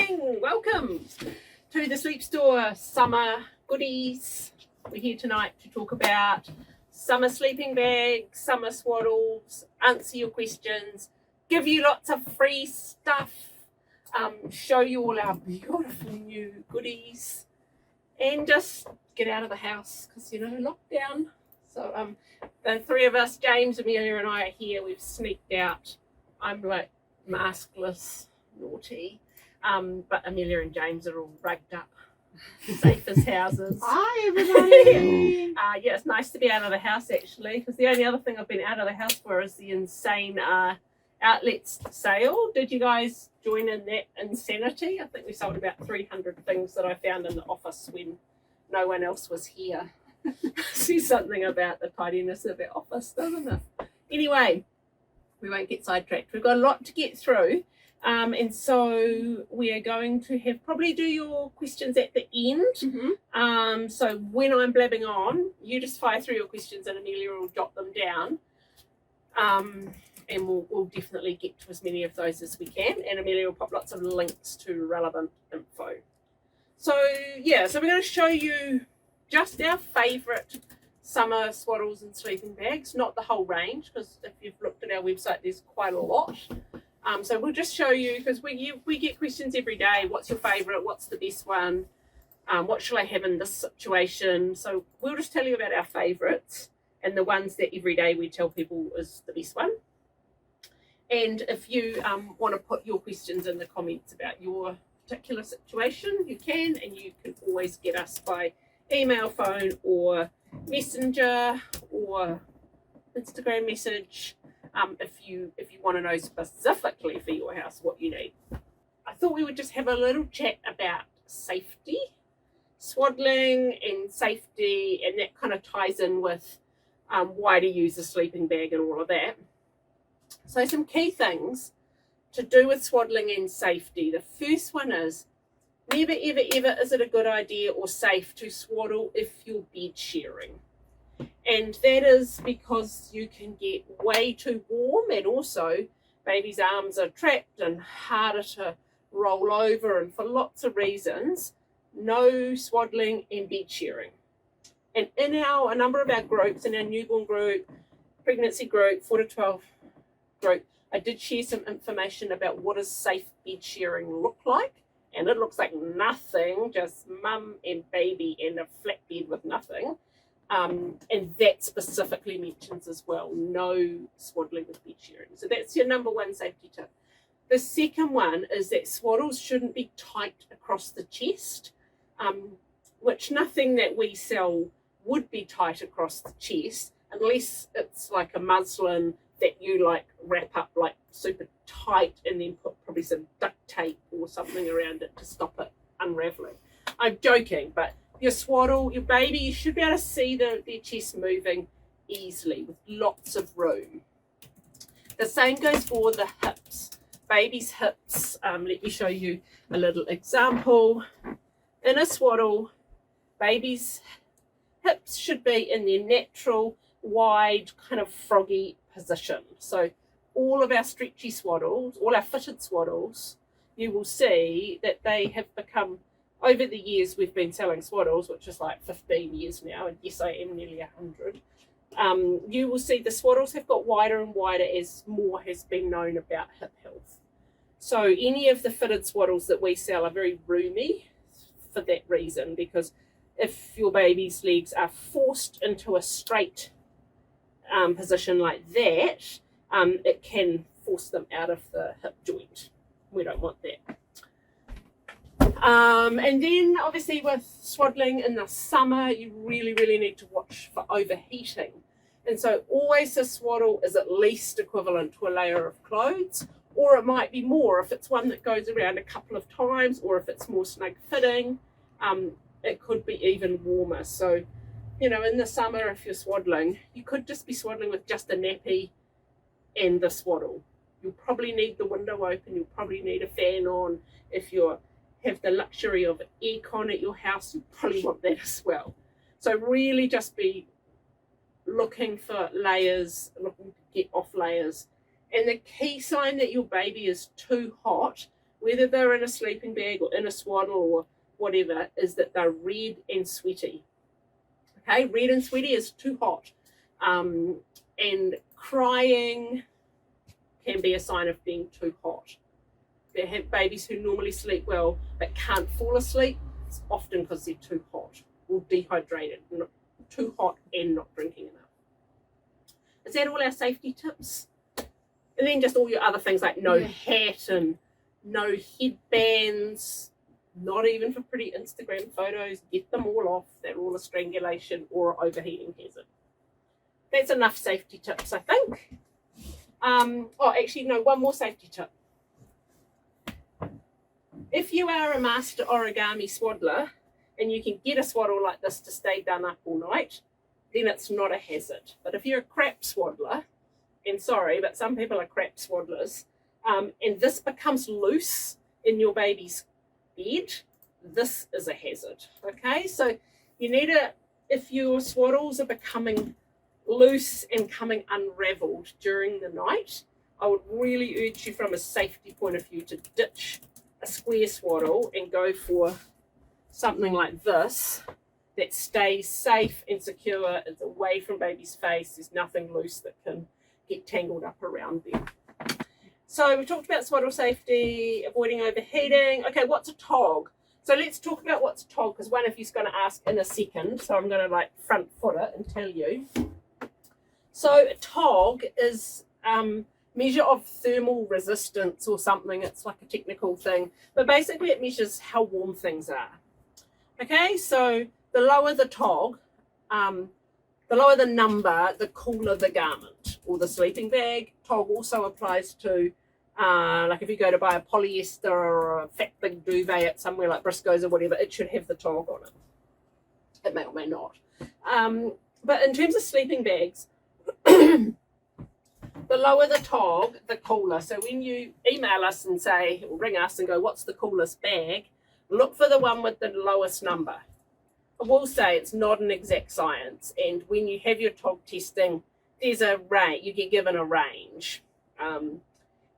morning, welcome to the Sleep Store summer goodies. We're here tonight to talk about summer sleeping bags, summer swaddles, answer your questions, give you lots of free stuff, show you all our beautiful new goodies, and just get out of the house because, lockdown. So the three of us, James, Amelia and I are here. We've sneaked out. I'm like maskless, naughty, but Amelia and James are all rugged up, safe as houses. Hi everybody. Yeah, it's nice to be out of the house actually, because the only other thing I've been out of the house for is the insane outlets sale. Did you guys join in that insanity? I think we sold about 300 things that I found in the office when no one else was here. See something about the tidiness of our office, doesn't it? Anyway, we won't get sidetracked. We've got a lot to get through, and so we are going to probably do your questions at the end. So when I'm blabbing on, you just fire through your questions and Amelia will jot them down, and we'll definitely get to as many of those as we can, and Amelia will pop lots of links to relevant info. So we're going to show you just our favourite summer swaddles and sleeping bags, not the whole range, because if you've looked at our website, there's quite a lot. So we'll just show you, because we get questions every day. What's your favourite? What's the best one? What shall I have in this situation? So we'll just tell you about our favourites and the ones that every day we tell people is the best one. And if you want to put your questions in the comments about your particular situation, you can, and you can always get us by email, phone, or messenger, or Instagram message, if you want to know specifically for your house what you need. I thought we would just have a little chat about safety, swaddling and safety, and that kind of ties in with why to use a sleeping bag and all of that. So some key things to do with swaddling and safety. The first one is never, ever, ever is it a good idea or safe to swaddle if you're bed sharing. And that is because you can get way too warm, and also baby's arms are trapped and harder to roll over, and for lots of reasons, no swaddling and bed sharing. And in a number of our groups, in our newborn group, pregnancy group, 4 to 12 group, I did share some information about what does safe bed sharing look like. And it looks like nothing, just mum and baby in a flat bed with nothing. And that specifically mentions as well, no swaddling with bed sharing. So that's your number one safety tip. The second one is that swaddles shouldn't be tight across the chest, which nothing that we sell would be tight across the chest, unless it's like a muslin that you like wrap up like super tight and then put probably some duct tape or something around it to stop it unraveling. I'm joking, but your swaddle, your baby, you should be able to see their chest moving easily with lots of room. The same goes for the hips. Baby's hips, let me show you a little example. In a swaddle, baby's hips should be in their natural, wide, kind of froggy position. So all of our stretchy swaddles, all our fitted swaddles, you will see that they have become, over the years we've been selling swaddles, which is like 15 years now, and yes, I am nearly 100. You will see the swaddles have got wider and wider as more has been known about hip health. So any of the fitted swaddles that we sell are very roomy for that reason, because if your baby's legs are forced into a straight position like that, it can force them out of the hip joint. We don't want that. And then obviously with swaddling in the summer, you really, really need to watch for overheating. And so always a swaddle is at least equivalent to a layer of clothes, or it might be more if it's one that goes around a couple of times, or if it's more snug fitting, it could be even warmer. So, in the summer, if you're swaddling, you could just be swaddling with just a nappy and the swaddle. You'll probably need the window open. You'll probably need a fan on. If you have the luxury of aircon at your house, you probably want that as well. So really just be looking for layers, looking to get off layers. And the key sign that your baby is too hot whether they're in a sleeping bag or in a swaddle or whatever, is that they're red and sweaty. Okay, red and sweaty is too hot. And crying can be a sign of being too hot. They have babies who normally sleep well but can't fall asleep. It's often because they're too hot or dehydrated, too hot and not drinking enough. Is that all our safety tips? And then just all your other things like no hat and no headbands, not even for pretty Instagram photos. Get them all off. They're all a strangulation or overheating hazard. That's enough safety tips, I think. Actually, no, one more safety tip. If you are a master origami swaddler and you can get a swaddle like this to stay done up all night, then it's not a hazard. But if you're a crap swaddler, and sorry, but some people are crap swaddlers, and this becomes loose in your baby's bed, this is a hazard. Okay, so you need to, if your swaddles are becoming loose and coming unraveled during the night, I would really urge you from a safety point of view to ditch a square swaddle and go for something like this that stays safe and secure. It's away from baby's face. There's nothing loose that can get tangled up around them. So we talked about swaddle safety, avoiding overheating. Okay, what's a tog? So let's talk about what's a tog, because one of you's going to ask in a second. So I'm going to front foot it and tell you. So a tog is measure of thermal resistance or something. It's like a technical thing, but basically it measures how warm things are. Okay, so the lower the tog, the lower the number, the cooler the garment or the sleeping bag. Tog also applies to like if you go to buy a polyester or a fat big duvet at somewhere like Briscoe's or whatever, it should have the tog on it. It may or may not. But in terms of sleeping bags, the lower the tog, the cooler. So when you email us and say, or ring us and go, what's the coolest bag? Look for the one with the lowest number. I will say it's not an exact science. And when you have your tog testing, there's a range, you get given a range.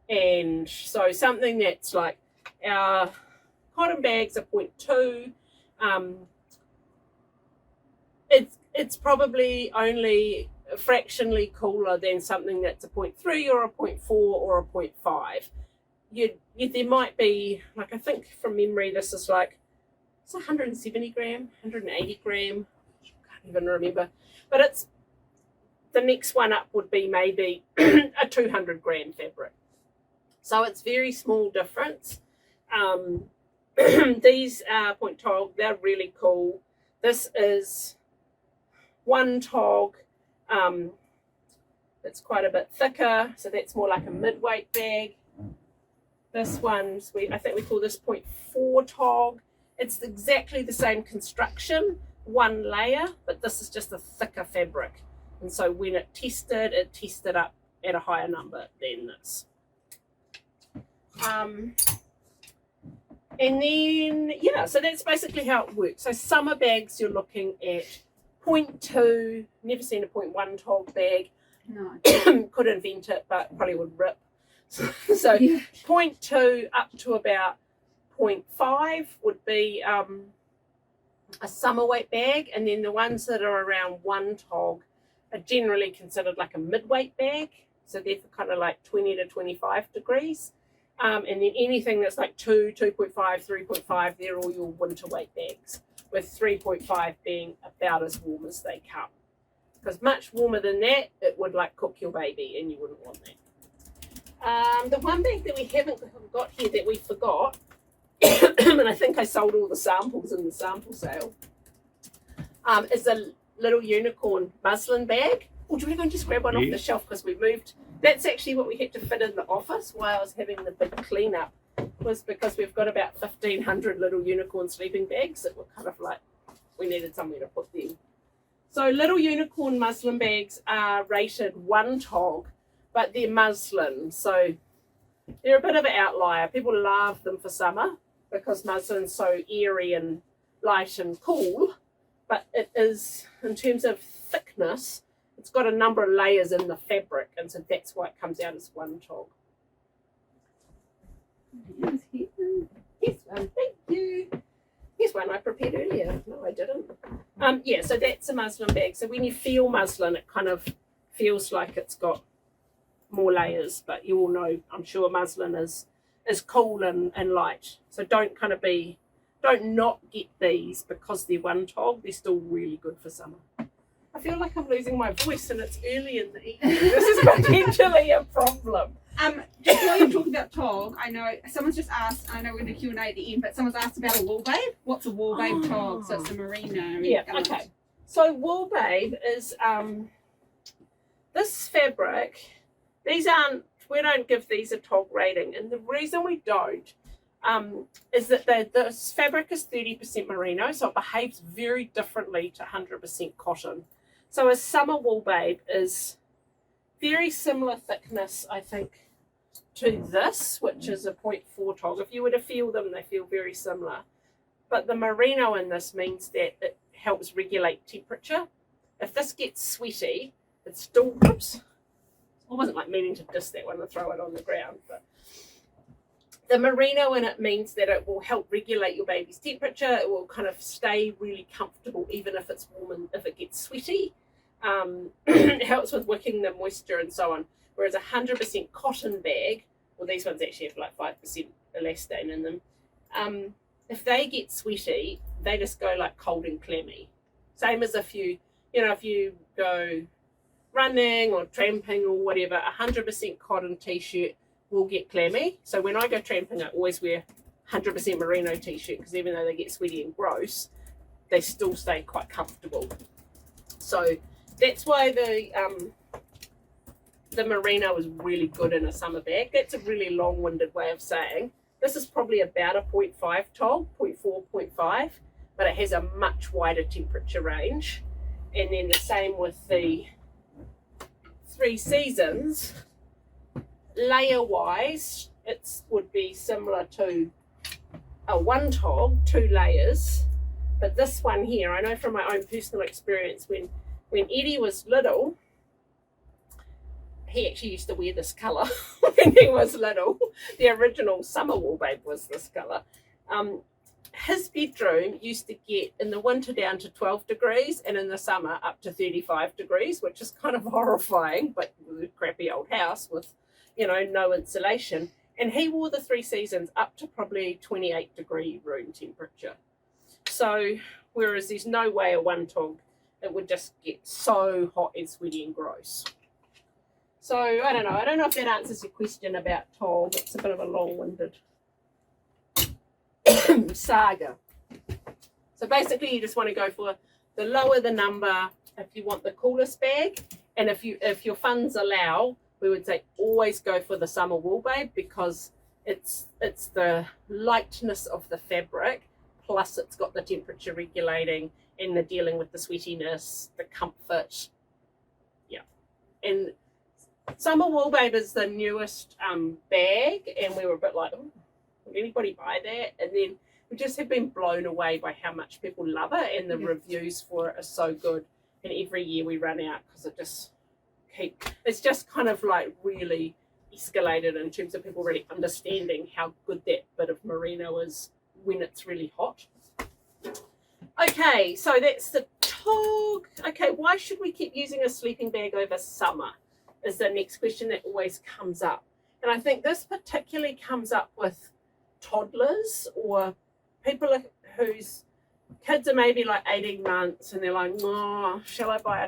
And so something that's like our cotton bags are 0.2. It's probably only fractionally cooler than something that's a 0.3 or a 0.4 or a 0.5. There might be, like I think from memory, this is like, it's 170 gram, 180 gram, I can't even remember. But it's, the next one up would be maybe a 200 gram fabric. So it's very small difference. These point tog, they're really cool. This is one tog. It's quite a bit thicker, so that's more like a mid-weight bag. This one's, I think we call this 0.4 tog. It's exactly the same construction, one layer, but this is just a thicker fabric. And so when it tested up at a higher number than this. And then, yeah, so that's basically how it works. So summer bags, you're looking at 0.2, never seen a 0.1 tog bag. No. Could invent it, but probably would rip. So yeah. 0.2 up to about 0.5 would be a summer weight bag, and then the ones that are around 1 tog are generally considered like a mid-weight bag. So they're for kind of like 20 to 25 degrees. And then anything that's like 2, 2.5, 3.5, they're all your winter weight bags, with 3.5 being about as warm as they come. Because much warmer than that, it would like cook your baby, and you wouldn't want that. The one bag that we haven't got here that we forgot, and I think I sold all the samples in the sample sale, is a little unicorn muslin bag. Oh, do you want to go and just grab one off the shelf, because we moved? That's actually what we had to fit in the office while I was having the big cleanup, was because we've got about 1,500 little unicorn sleeping bags that were kind of like, we needed somewhere to put them. So little unicorn muslin bags are rated 1 tog, but they're muslin, so they're a bit of an outlier. People love them for summer because muslin's so airy and light and cool, but it is, in terms of thickness, it's got a number of layers in the fabric, and so that's why it comes out as 1 tog. prepared earlier. No, I didn't. Yeah, so that's a muslin bag. So when you feel muslin, it kind of feels like it's got more layers, but you all know, I'm sure muslin is cool and light. So don't not get these because they're one tog. They're still really good for summer. I feel like I'm losing my voice and it's early in the evening. This is potentially a problem. Just while you're talking about tog, I know someone's just asked, I know we're going to Q&A at the end, but someone's asked about a wool babe. What's a wool babe tog? So it's a merino. Yeah, okay. So wool babe is this fabric. We don't give these a tog rating, and the reason we don't is that this fabric is 30% merino, so it behaves very differently to 100% cotton. So a summer wool babe is very similar thickness, I think, to this, which is a 0.4 tog. If you were to feel them, they feel very similar. But the merino in this means that it helps regulate temperature. If this gets sweaty, it's still, oops, I wasn't like meaning to diss that one and throw it on the ground, but the merino in it means that it will help regulate your baby's temperature. It will kind of stay really comfortable even if it's warm and if it gets sweaty. It helps with wicking the moisture and so on. Whereas 100% cotton bag, well, these ones actually have like 5% elastane in them. If they get sweaty, they just go like cold and clammy. Same as if you go running or tramping or whatever, 100% cotton t-shirt will get clammy. So when I go tramping, I always wear 100% merino t-shirt because even though they get sweaty and gross, they still stay quite comfortable. So that's why the merino is really good in a summer bag. That's a really long-winded way of saying this is probably about a 0.5 tog, 0.4, 0.5, but it has a much wider temperature range. And then the same with the 3 seasons. Layer-wise, it would be similar to a 1 tog, 2 layers. But this one here, I know from my own personal experience, when Eddie was little, he actually used to wear this colour when he was little. The original summer wool babe was this colour. His bedroom used to get in the winter down to 12 degrees and in the summer up to 35 degrees, which is kind of horrifying, but with a crappy old house with, no insulation. And he wore the 3 seasons up to probably 28 degree room temperature. So, whereas there's no way a 1 tog, it would just get so hot and sweaty and gross. So, I don't know if that answers your question about tog. It's a bit of a long-winded saga. So basically you just want to go for the lower the number if you want the coolest bag, and if your funds allow, we would say always go for the summer wool babe because it's the lightness of the fabric plus it's got the temperature regulating and the dealing with the sweatiness, the comfort. Yeah. And summer wool babe is the newest bag, and we were a bit like, oh, would anybody buy that? And then we just have been blown away by how much people love it, and the reviews for it are so good. And every year we run out because it's just kind of like really escalated in terms of people really understanding how good that bit of merino is when it's really hot. Okay, so that's the tog. Okay, why should we keep using a sleeping bag over summer is the next question that always comes up. And I think this particularly comes up with toddlers or people whose kids are maybe like 18 months and they're like, oh, shall I buy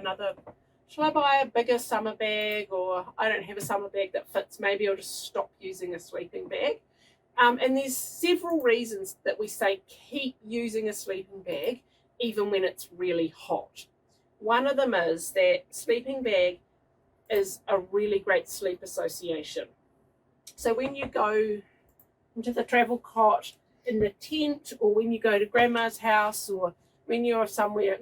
a bigger summer bag, or I don't have a summer bag that fits, maybe I'll just stop using a sleeping bag. And there's several reasons that we say keep using a sleeping bag even when it's really hot. One of them is that sleeping bag is a really great sleep association. So when you go into the travel cot in the tent, or when you go to grandma's house, or when you're somewhere,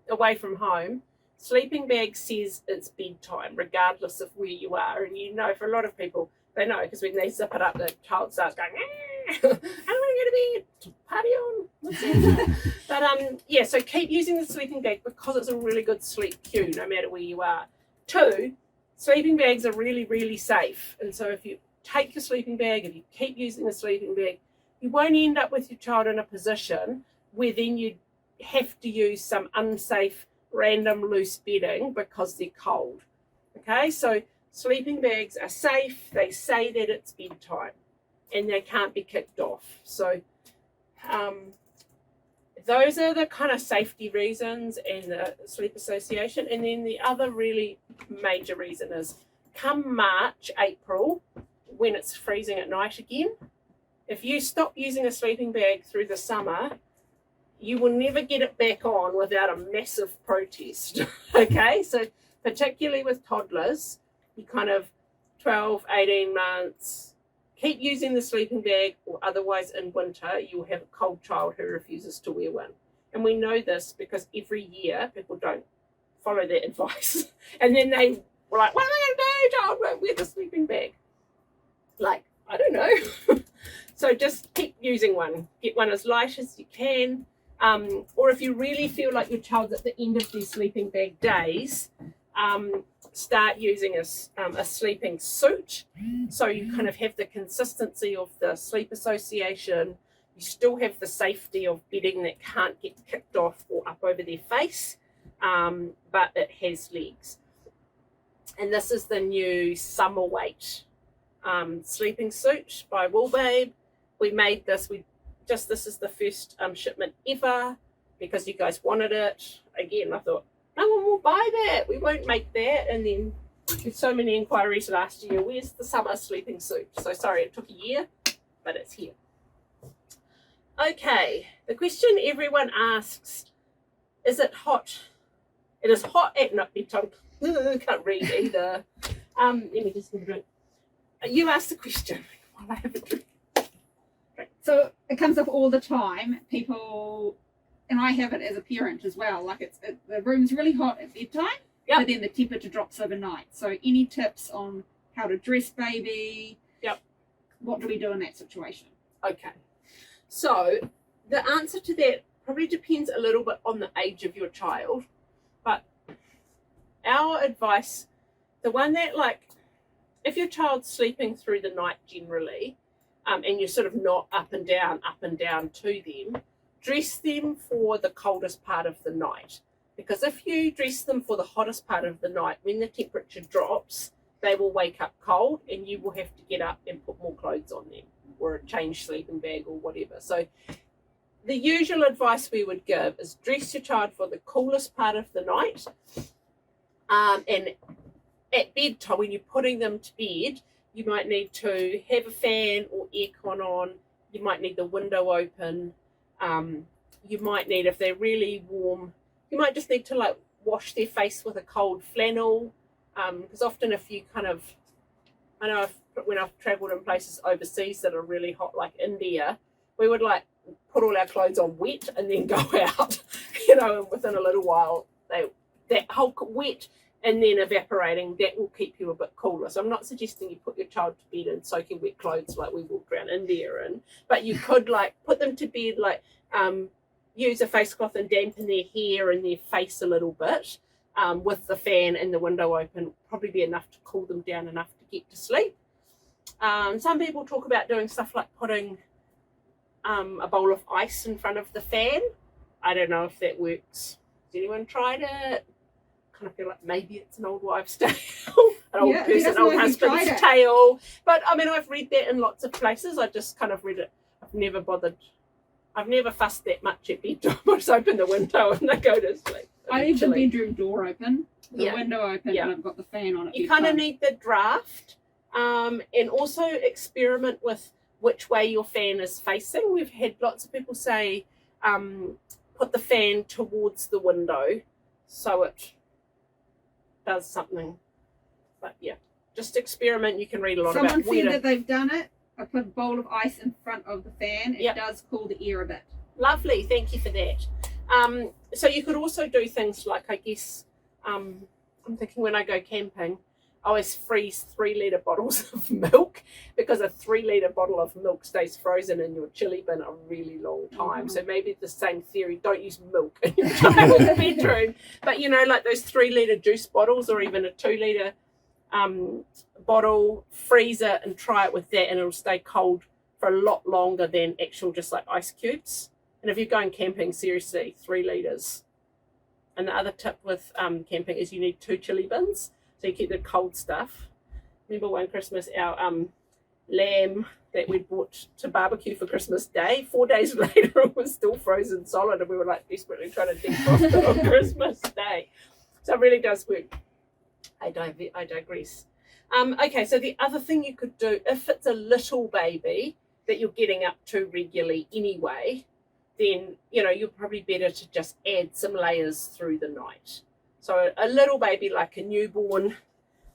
away from home, sleeping bag says it's bedtime, regardless of where you are. And for a lot of people, they know because when they zip it up, the child starts going, I don't want to go to bed, party on. But so keep using the sleeping bag because it's a really good sleep cue, no matter where you are. 2, sleeping bags are really, really safe. And so if you take your sleeping bag, if you keep using the sleeping bag, you won't end up with your child in a position where then you have to use some unsafe random loose bedding because they're cold. Okay, so sleeping bags are safe. They say that it's bedtime and they can't be kicked off. So those are the kind of safety reasons and the sleep association. And then the other really major reason is come March, April, when it's freezing at night again, if you stop using a sleeping bag through the summer, you will never get it back on without a massive protest. Okay, so particularly with toddlers, you kind of 12, 18 months, keep using the sleeping bag, or otherwise in winter you'll have a cold child who refuses to wear one. And we know this because every year people don't follow that advice. And then they were like, what am I going to do? Child won't wear the sleeping bag. Like, I don't know. So just keep using one. Get one as light as you can. Or if you really feel like your child's at the end of their sleeping bag days, start using a sleeping suit, so you kind of have the consistency of the sleep association. You still have the safety of bedding that can't get kicked off or up over their face, but it has legs. And this is the new summer weight sleeping suit by Wool Babe. We made this. This is the first shipment ever because you guys wanted it. Again, I thought, no one will buy that. We won't make that. And then with so many inquiries last year, where's the summer sleeping suit? So sorry, it took a year, but it's here. Okay, the question everyone asks, is it hot? It is hot at night. Can't read either. Let me just have a drink. You asked the question while I have a drink. So it comes up all the time. People, and I have it as a parent as well. Like the room's really hot at bedtime, yep. But then the temperature drops overnight. So any tips on how to dress baby? Yep. What do we do in that situation? Okay. So the answer to that probably depends a little bit on the age of your child, but our advice, the one that if your child's sleeping through the night generally, and you're sort of not up and down to them, dress them for the coldest part of the night. Because if you dress them for the hottest part of the night, when the temperature drops, they will wake up cold and you will have to get up and put more clothes on them or a change sleeping bag or whatever. So the usual advice we would give is dress your child for the coolest part of the night. And at bedtime, when you're putting them to bed, you might need to have a fan or aircon on. You might need the window open. You might need, if they're really warm, you might just need to wash their face with a cold flannel. Because often if you I know when I've travelled in places overseas that are really hot, like India, we would put all our clothes on wet and then go out, and within a little while, that whole wet and then evaporating, that will keep you a bit cooler. So I'm not suggesting you put your child to bed in soaking wet clothes like we walked around India in, but you could put them to bed, use a face cloth and dampen their hair and their face a little bit with the fan and the window open, probably be enough to cool them down enough to get to sleep. Some people talk about doing stuff like putting a bowl of ice in front of the fan. I don't know if that works. Has anyone tried it? Kind of feel like maybe it's an old wives' tale, an old husband's tale. But I've read that in lots of places. I just kind of read it. I've never bothered. I've never fussed that much at bedtime. I just open the window and they go to sleep. I leave the bedroom door open, the window open, and I've got the fan on it. You kind of need the draft, and also experiment with which way your fan is facing. We've had lots of people say, put the fan towards the window so it does something. But yeah, just experiment. You can read a lot about Someone said that they've done it. I put a bowl of ice in front of the fan. It does cool the air a bit. Lovely, thank you for that. So you could also do things like, I guess, I'm thinking when I go camping, I always freeze 3-litre bottles of milk, because a 3-litre bottle of milk stays frozen in your chili bin a really long time. Mm-hmm. So maybe the same theory, don't use milk in your child's bedroom. But those 3-litre juice bottles, or even a 2-litre bottle, freeze it and try it with that, and it'll stay cold for a lot longer than actual just ice cubes. And if you're going camping, seriously, 3 litres. And the other tip with camping is you need 2 chili bins, so you keep the cold stuff. Remember one Christmas, our lamb that we bought to barbecue for Christmas Day, 4 days later it was still frozen solid, and we were like desperately trying to defrost it on Christmas Day. So it really does work. I digress. Okay, so the other thing you could do, if it's a little baby that you're getting up to regularly anyway, then you're probably better to just add some layers through the night. So a little baby like a newborn,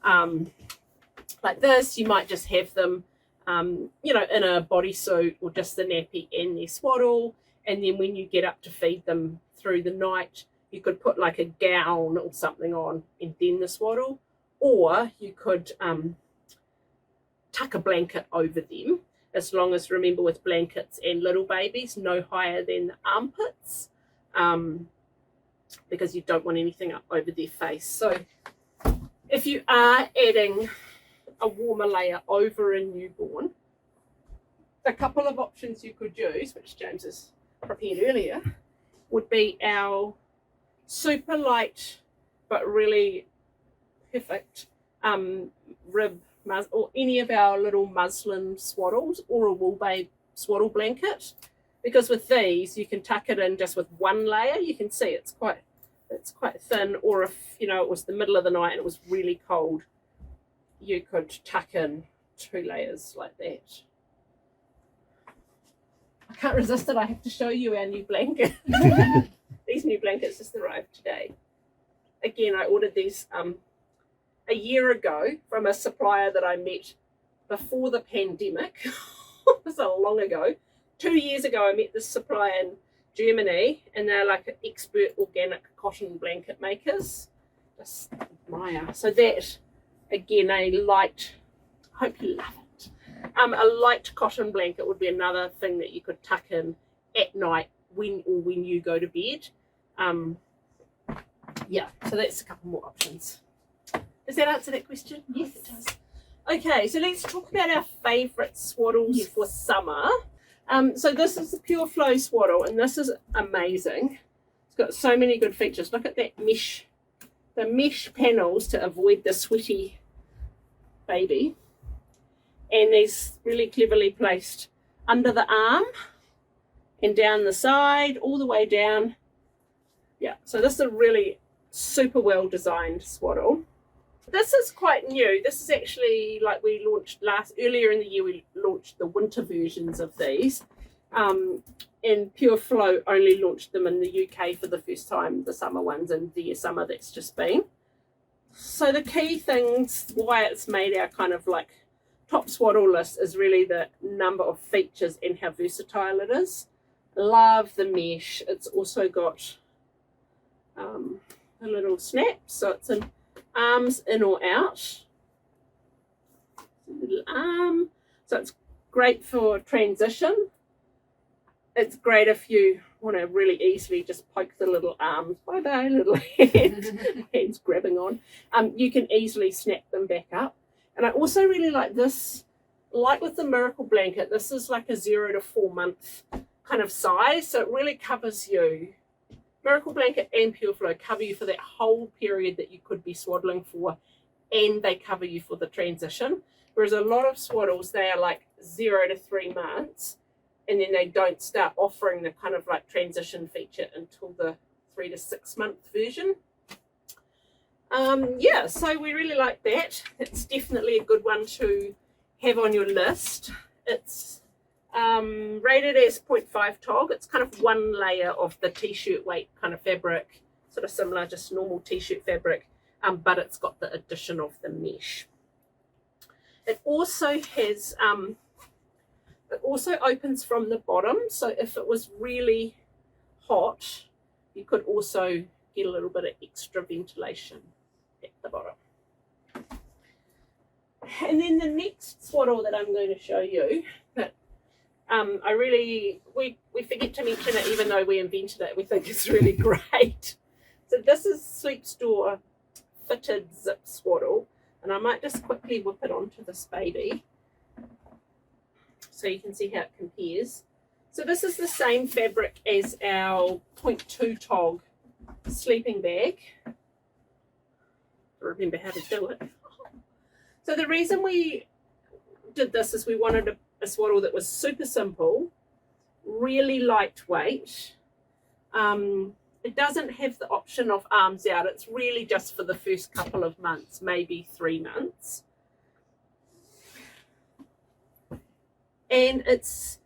like this, you might just have them in a bodysuit or just the nappy and their swaddle, and then when you get up to feed them through the night, you could put like a gown or something on and then the swaddle, or you could tuck a blanket over them. As long as, remember, with blankets and little babies, no higher than the armpits, because you don't want anything up over their face. So if you are adding a warmer layer over a newborn, a couple of options you could use, which James has prepared earlier, would be our super light but really perfect rib or any of our little muslin swaddles, or a wool babe swaddle blanket, because with these you can tuck it in just with one layer. You can see it's quite thin, or if it was the middle of the night and it was really cold, you could tuck in 2 layers like that. I can't resist it, I have to show you our new blanket. These new blankets just arrived today. Again, I ordered these a year ago from a supplier that I met before the pandemic. So long ago. 2 years ago, I met this supplier in Germany, and they're like expert organic cotton blanket makers. Just admire. So that, again, a light, hope you love it. A light cotton blanket would be another thing that you could tuck in at night when you go to bed. Yeah, so that's a couple more options. Does that answer that question? Yes, it does. Okay, so let's talk about our favourite swaddles for summer. So this is the Pure Flow swaddle, and this is amazing. It's got so many good features. Look at that mesh, the mesh panels to avoid the sweaty baby. And these really cleverly placed under the arm and down the side, all the way down. Yeah, so this is a really super well designed swaddle. This is quite new. This is actually, like, we launched earlier in the year, we launched the winter versions of these. And Pure Flow only launched them in the UK for the first time, the summer ones, and the summer that's just been. So the key things why it's made our kind of like top swaddle list is really the number of features and how versatile it is. Love the mesh. It's also got a little snap, so it's in arms in or out. A little arm, so it's great for transition. It's great if you want to really easily just poke the little arms, bye-bye, little hands grabbing on. You can easily snap them back up. And I also really like this, like with the Miracle Blanket, this is like a 0 to 4 month kind of size, so it really covers you. Miracle Blanket and Pure Flow cover you for that whole period that you could be swaddling for, and they cover you for the transition. Whereas a lot of swaddles, they are like 0 to 3 months, and then they don't start offering the kind of like transition feature until the 3 to 6 month version. Yeah, so we really like that. It's definitely a good one to have on your list. It's rated as 0.5 tog. It's kind of one layer of the t-shirt weight kind of fabric, sort of similar, just normal t-shirt fabric, but it's got the addition of the mesh. It also has, it also opens from the bottom, so if it was really hot, you could also get a little bit of extra ventilation at the bottom. And then the next swaddle that I'm going to show you, that we forget to mention it even though we invented it, we think it's really great. So this is Sleep Store fitted zip swaddle, and I might just quickly whip it onto this baby so you can see how it compares. So this is the same fabric as our 0.2 tog sleeping bag. Remember how to do it. So the reason we did this is we wanted a swaddle that was super simple, really lightweight. It doesn't have the option of arms out. It's really just for the first couple of months, maybe 3 months. And it's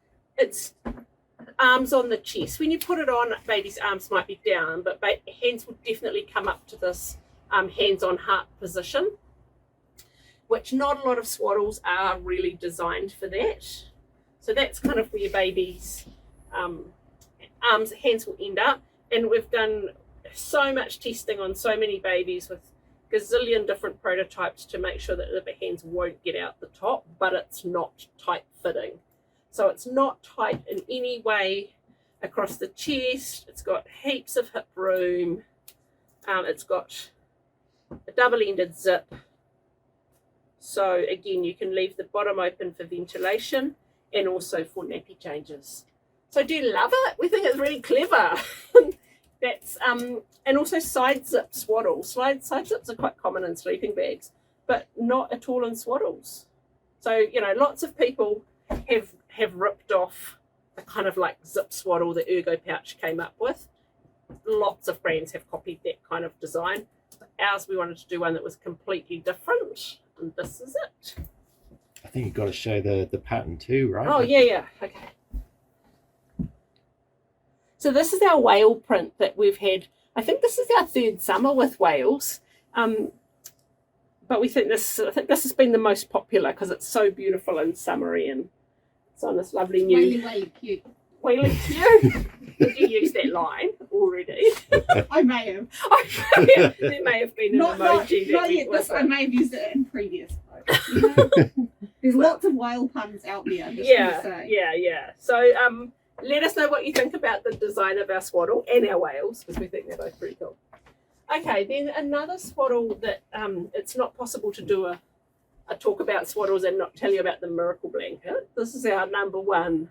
arms on the chest. When you put it on, baby's arms might be down, but hands will definitely come up to this hands on heart position, which not a lot of swaddles are really designed for that. So that's kind of where your baby's hands will end up. And we've done so much testing on so many babies with gazillion different prototypes to make sure that the hands won't get out the top, but it's not tight fitting. So it's not tight in any way across the chest. It's got heaps of hip room. It's got a double-ended zip. So again, you can leave the bottom open for ventilation and also for nappy changes. So do you love it? We think it's really clever. That's and also side zip swaddles. Side zips are quite common in sleeping bags, but not at all in swaddles. So lots of people have ripped off the kind of like zip swaddle that Ergo Pouch came up with. Lots of brands have copied that kind of design. Ours, we wanted to do one that was completely different, and this is it. I think you've got to show the pattern too, right? Oh yeah, okay. So this is our whale print that we've had. I think this is our 3rd summer with whales, but I think this has been the most popular because it's so beautiful and summery, and it's on this lovely new. Whaley cute. Whaley cute. Did you use that line already? I may have. There may have been an emoji. Not yet. I may have used it in previous posts. There's lots of whale puns out there. Yeah. So let us know what you think about the design of our swaddle and our whales, because we think they're both pretty cool. Okay, then another swaddle that it's not possible to do a talk about swaddles and not tell you about the Miracle Blanket. This is our #1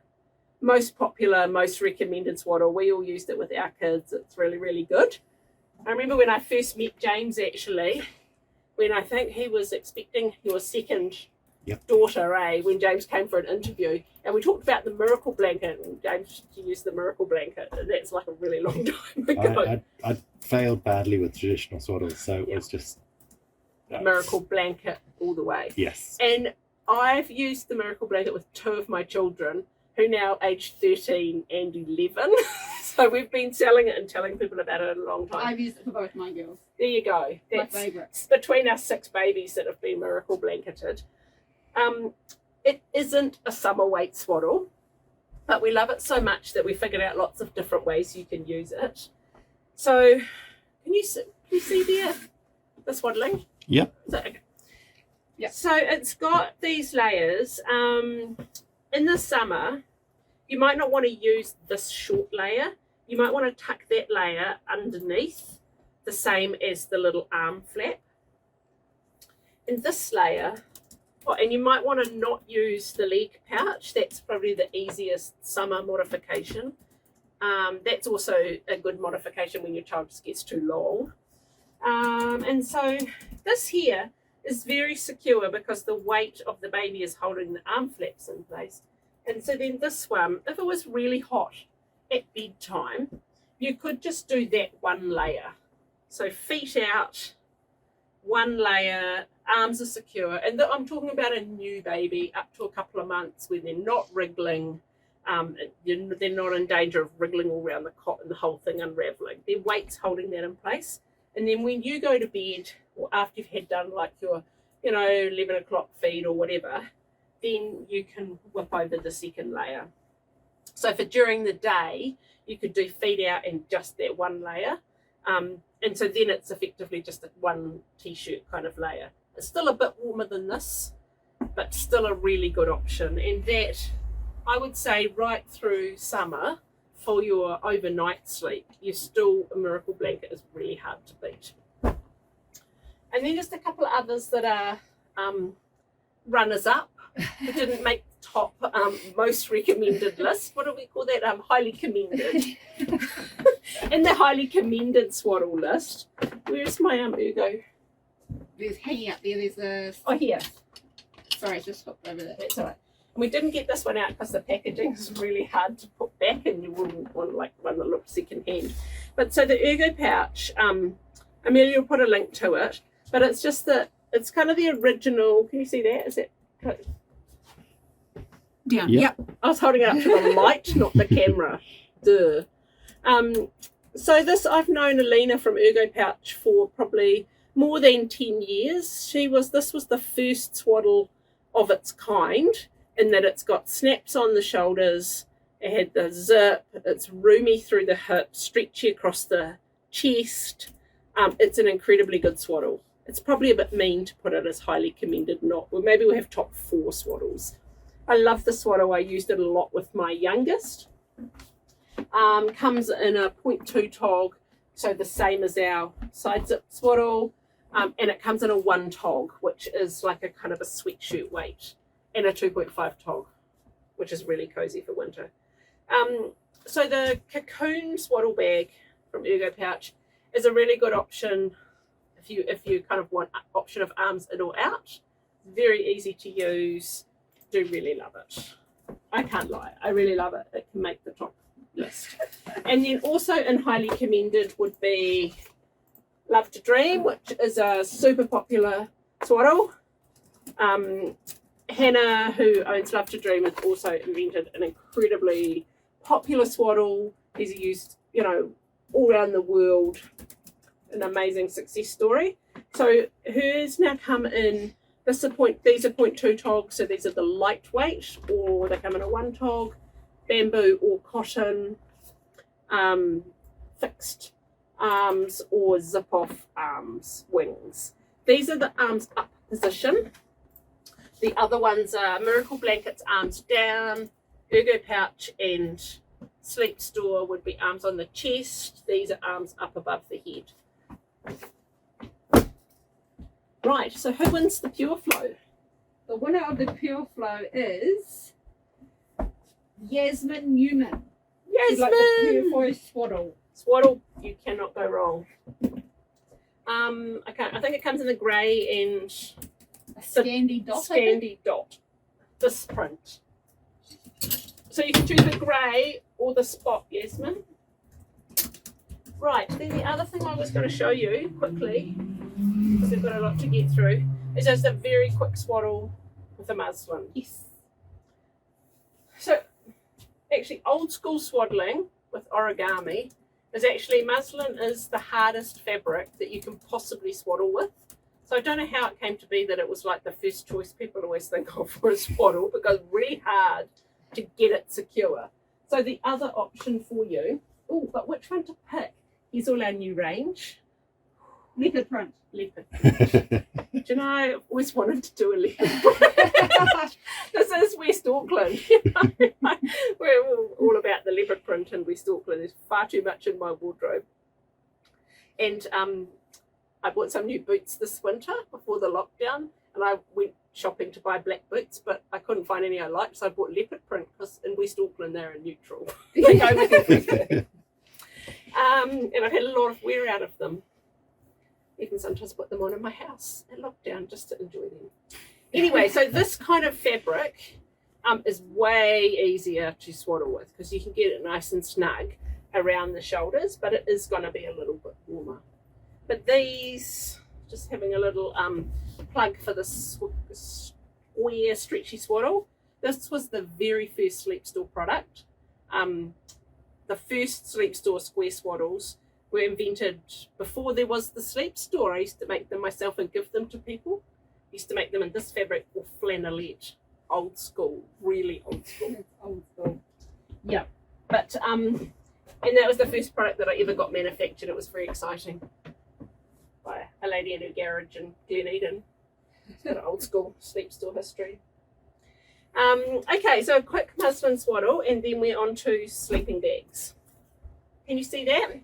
most popular, most recommended swaddle. We all used it with our kids. It's really, really good. I remember when I first met James, actually, when I think he was expecting your second daughter, when James came for an interview, and we talked about the Miracle Blanket, and James used the Miracle Blanket, and that's like a really long time ago. I failed badly with traditional swaddles, so it was just Miracle Blanket all the way. Yes. And I've used the Miracle Blanket with 2 of my children, who now aged 13 and 11. So we've been selling it and telling people about it a long time. I've used it for both my girls. There you go. That's my favourites. Between our 6 babies that have been Miracle Blanketed. It isn't a summer weight swaddle, but we love it so much that we figured out lots of different ways you can use it. So can you see there the swaddling? Yep. Okay. Yeah. So it's got these layers. In the summer, you might not want to use this short layer. You might want to tuck that layer underneath, the same as the little arm flap. And this layer, and you might want to not use the leg pouch. That's probably the easiest summer modification. That's also a good modification when your child just gets too long. And so this here is very secure because the weight of the baby is holding the arm flaps in place. And so then this one, if it was really hot at bedtime, you could just do that 1 layer. So feet out, 1 layer, arms are secure. And I'm talking about a new baby up to a couple of months when they're not wriggling. They're not in danger of wriggling all around the cot and the whole thing unraveling. Their weight's holding that in place. And then when you go to bed, or after you've had done like your, 11 o'clock feed or whatever, then you can whip over the 2nd layer. So for during the day, you could do feed out and just that 1 layer. And so then it's effectively just a 1 t-shirt kind of layer. It's still a bit warmer than this, but still a really good option. And that, I would say, right through summer, for your overnight sleep, a Miracle Blanket is really hard to beat. And then just a couple of others that are runners up We didn't make the top most recommended list. What do we call that? Highly commended. In the highly commended swaddle list, where's my Ergo? There's hanging up there. There's a. Oh, here. Sorry, it's just hooked over there. That's all right. And we didn't get this one out because the packaging is really hard to put back, and you wouldn't want like one that looks second hand. But so the Ergo pouch, Amelia will put a link to it. But it's just it's kind of the original. Can you see that? Is it? Down. Yeah. Yep. I was holding it up to the light, not the camera. Duh. So I've known Alina from Ergo Pouch for probably more than 10 years. This was the first swaddle of its kind, in that it's got snaps on the shoulders, it had the zip, it's roomy through the hip, stretchy across the chest. It's an incredibly good swaddle. It's probably a bit mean to put it as highly commended, maybe we'll have top 4 swaddles. I love the swaddle. I used it a lot with my youngest. Comes in a 0.2 tog, so the same as our side zip swaddle, and it comes in a 1 tog, which is like a kind of a sweatshirt weight, and a 2.5 tog, which is really cozy for winter. So the cocoon swaddle bag from Ergo Pouch is a really good option if you kind of want an option of arms in or out. Very easy to use. Do really love it. I can't lie, I really love it. It can make the top list. And then also in highly commended would be Love to Dream, which is a super popular swaddle. Hannah, who owns Love to Dream, has also invented an incredibly popular swaddle. These are used, all around the world. An amazing success story. So hers now come in, these are 0.2 togs, so these are the lightweight, or they come in a 1 tog, bamboo or cotton, fixed arms or zip off arms, wings. These are the arms up position. The other ones are Miracle Blankets, arms down. Ergo Pouch and Sleep Store would be arms on the chest. These are arms up above the head. Right, so who wins the Pure Flow? The winner of the Pure Flow is Yasmin Newman. Yasmin! Like the Pure Flow swaddle. Swaddle, you cannot go wrong. I think it comes in the grey and A Scandi dot. Scandi dot. This print. So you can choose the grey or the spot, Yasmin. Right, then the other thing I was going to show you quickly, because we've got a lot to get through, is just a very quick swaddle with a muslin. Yes. So actually old school swaddling with origami is actually, muslin is the hardest fabric that you can possibly swaddle with. So I don't know how it came to be that it was like the first choice people always think of for a swaddle, because it's really hard to get it secure. So the other option for you, but which one to pick? Here's all our new range. Leopard print. Leopard. Do you know, I've always wanted to do a leopard print. This is West Auckland. We're all about the leopard print in West Auckland. There's far too much in my wardrobe. And I bought some new boots this winter before the lockdown, and I went shopping to buy black boots, but I couldn't find any I liked, so I bought leopard print, because in West Auckland they're a neutral. They go with everything. And I've had a lot of wear out of them. Even sometimes put them on in my house at lockdown just to enjoy them. Anyway, so this kind of fabric is way easier to swaddle with, because you can get it nice and snug around the shoulders, but it is going to be a little bit warmer. But these, just having a little plug for the square stretchy swaddle. This was the very first Sleep Store product. The first Sleep Store square swaddles were invented before there was the Sleep Store. I used to make them myself and give them to people. I used to make them in this fabric or flannelette. Old school, really old school. It's old school. Yeah. But and that was the first product that I ever got manufactured. It was very exciting. By a lady in her garage in Glen Eden. It's got an old school Sleep Store history. Okay, so a quick muslin swaddle, and then we're on to sleeping bags. Can you see that?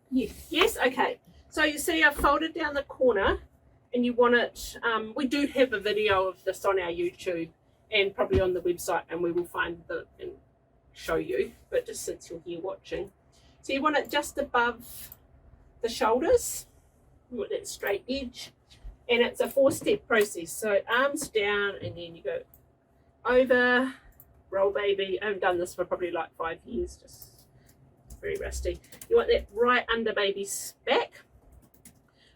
Yes. Yes? Okay. So you see I've folded down the corner, and you want it, we do have a video of this on our YouTube, and probably on the website, and we will find the and show you, but just since you're here watching. So you want it just above the shoulders, you want that straight edge, and it's a 4-step process. So arms down, and then you go over, roll baby. I haven't done this for probably like 5 years, just very rusty. You want that right under baby's back.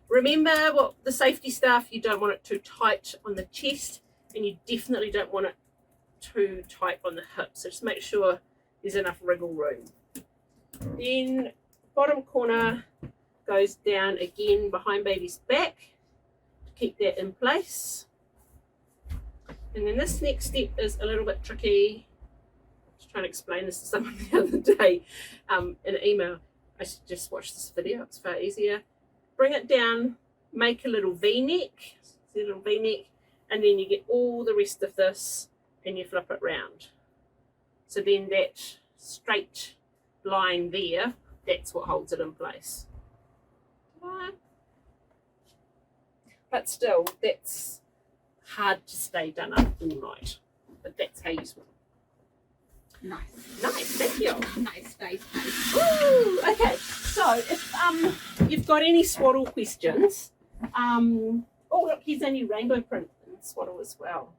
Remember what the safety stuff, you don't want it too tight on the chest, and you definitely don't want it too tight on the hips. So just make sure there's enough wriggle room. Then bottom corner goes down again behind baby's back to keep that in place. And then this next step is a little bit tricky. I was trying to explain this to someone the other day in an email. I should just watch this video, it's far easier. Bring it down, make a little V-neck, see a little V-neck, and then you get all the rest of this and you flip it round. So then that straight line there, that's what holds it in place. But still, that's hard to stay done up all night. But that's how you swim. Nice. Nice, thank you. Nice face. Woo! Okay, so if you've got any Swaddle questions, oh look, here's a new rainbow print in Swaddle as well.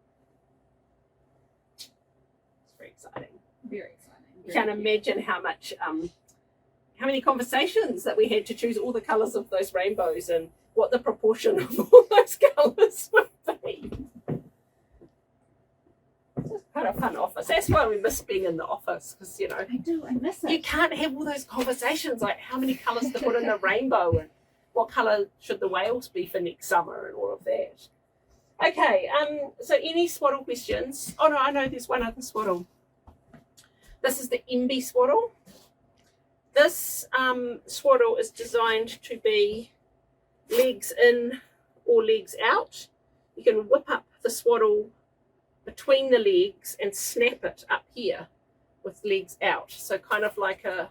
It's very exciting. Very exciting. You can't imagine how much, how many conversations that we had to choose all the colours of those rainbows and what the proportion of all those colours would be. It's kind of fun office. That's why we miss being in the office, because I miss it. You can't have all those conversations like how many colours to put in a rainbow and what colour should the whales be for next summer and all of that. Okay, so any Swaddle questions? Oh no, I know there's one other Swaddle. This is the MB Swaddle. This Swaddle is designed to be legs in or legs out. You can whip up the Swaddle between the legs and snap it up here with legs out. So kind of like a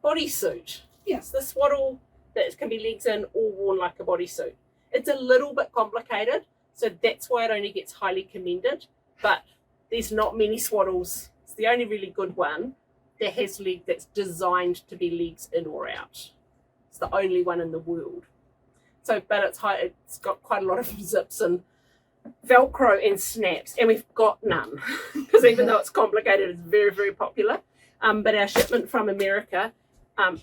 bodysuit. Yes. The Swaddle that can be legs in or worn like a bodysuit. It's a little bit complicated, so that's why it only gets highly commended. But there's not many Swaddles. It's the only really good one that has leg that's designed to be legs in or out. It's the only one in the world. So, but it's got quite a lot of zips and Velcro and snaps, and we've got none because even though it's complicated, it's very, very popular. But our shipment from America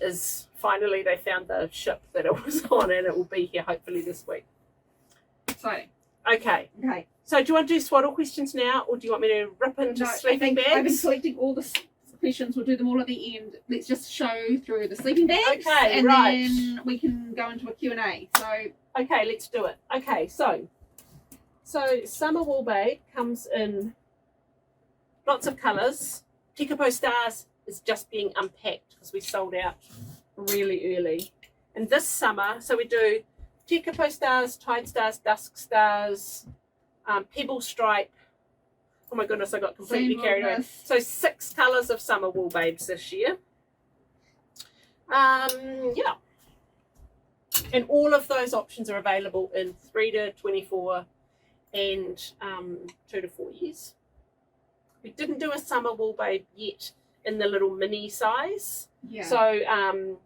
is finally, they found the ship that it was on, and it will be here hopefully this week. Exciting. Okay. Okay. So do you want to do Swaddle questions now, or do you want me to rip into sleeping bags? I've been collecting all the questions. We'll do them all at the end. Let's just show through the sleeping bags. Okay, and right. then we can go into a Q&A. So okay, let's do it. Okay, so Summer Wool Babe comes in lots of colours. Tekapo Stars is just being unpacked because we sold out really early. And this summer, so we do Tekapo Stars, Tide Stars, Dusk Stars, Pebble Stripe. Oh my goodness, I got completely carried away. So 6 colours of Summer Wool Babes this year. Yeah. And all of those options are available in 3 to 24 and 2 to 4 years. We didn't do a Summer Wool Babe yet in the little mini size. yeah. So,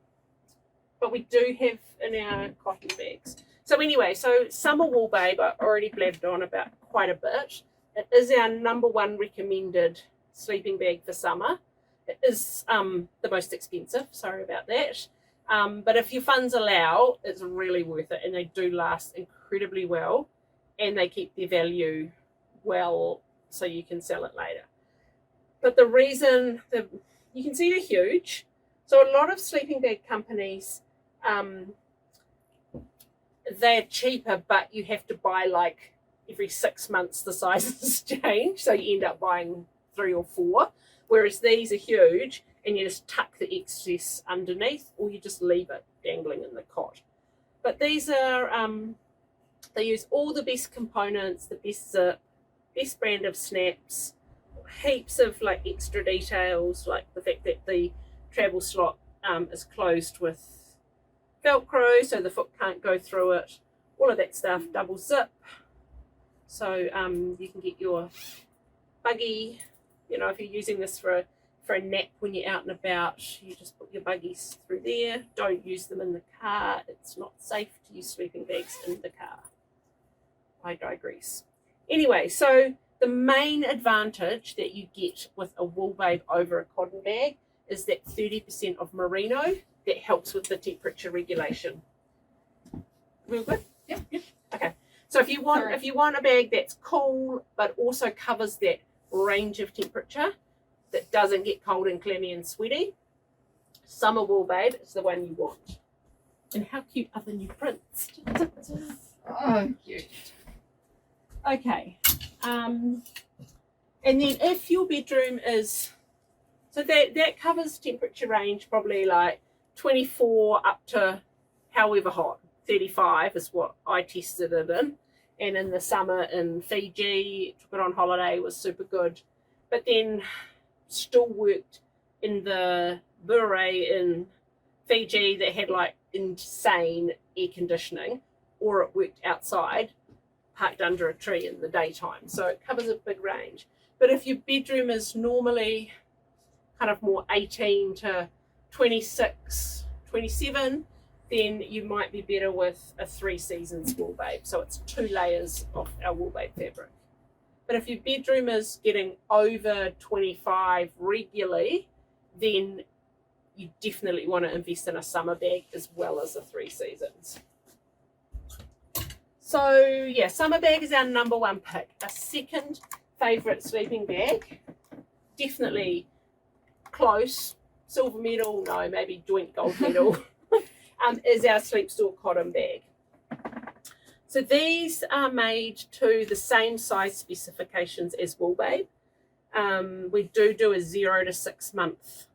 but we do have in our cotton bags. So anyway, so Summer Wool Babe, I already blabbed on about quite a bit. It is our #1 recommended sleeping bag for summer. It is the most expensive, sorry about that. But if your funds allow, it's really worth it, and they do last incredibly well, and they keep their value well so you can sell it later. But the reason, you can see they're huge. So a lot of sleeping bag companies, they're cheaper, but you have to buy like every 6 months the sizes change, so you end up buying 3 or 4, whereas these are huge and you just tuck the excess underneath, or you just leave it dangling in the cot. But these are they use all the best components, the best zip, best brand of snaps, heaps of like extra details, like the fact that the travel slot is closed with Velcro so the foot can't go through it, all of that stuff, double zip. So you can get your buggy, you know, if you're using this for a nap when you're out and about, you just put your buggies through there. Don't use them in the car. It's not safe to use sleeping bags in the car. I digress. Anyway, so the main advantage that you get with a wool babe over a cotton bag is that 30% of merino that helps with the temperature regulation. Real good? Yep. Okay. So if you want a bag that's cool but also covers that range of temperature that doesn't get cold and clammy and sweaty, summer wool babe is the one you want. And how cute are the new prints? Oh, cute. Okay. And then if your bedroom is, so that covers temperature range probably like 24 up to however hot. 35 is what I tested it in. And in the summer in Fiji, took it on holiday, was super good. But then still worked in the bure in Fiji that had like insane air conditioning, or it worked outside, parked under a tree in the daytime. So it covers a big range. But if your bedroom is normally kind of more 18 to 26, 27, then you might be better with a 3 seasons wool babe. So it's 2 layers of our wool babe fabric. But if your bedroom is getting over 25 regularly, then you definitely want to invest in a summer bag as well as a 3 seasons. So yeah, summer bag is our number 1 pick. A second favourite sleeping bag, definitely close, silver medal, no, maybe joint gold medal, is our Sleep Store cotton bag. So these are made to the same size specifications as wool babe. We do a 0 to 6 month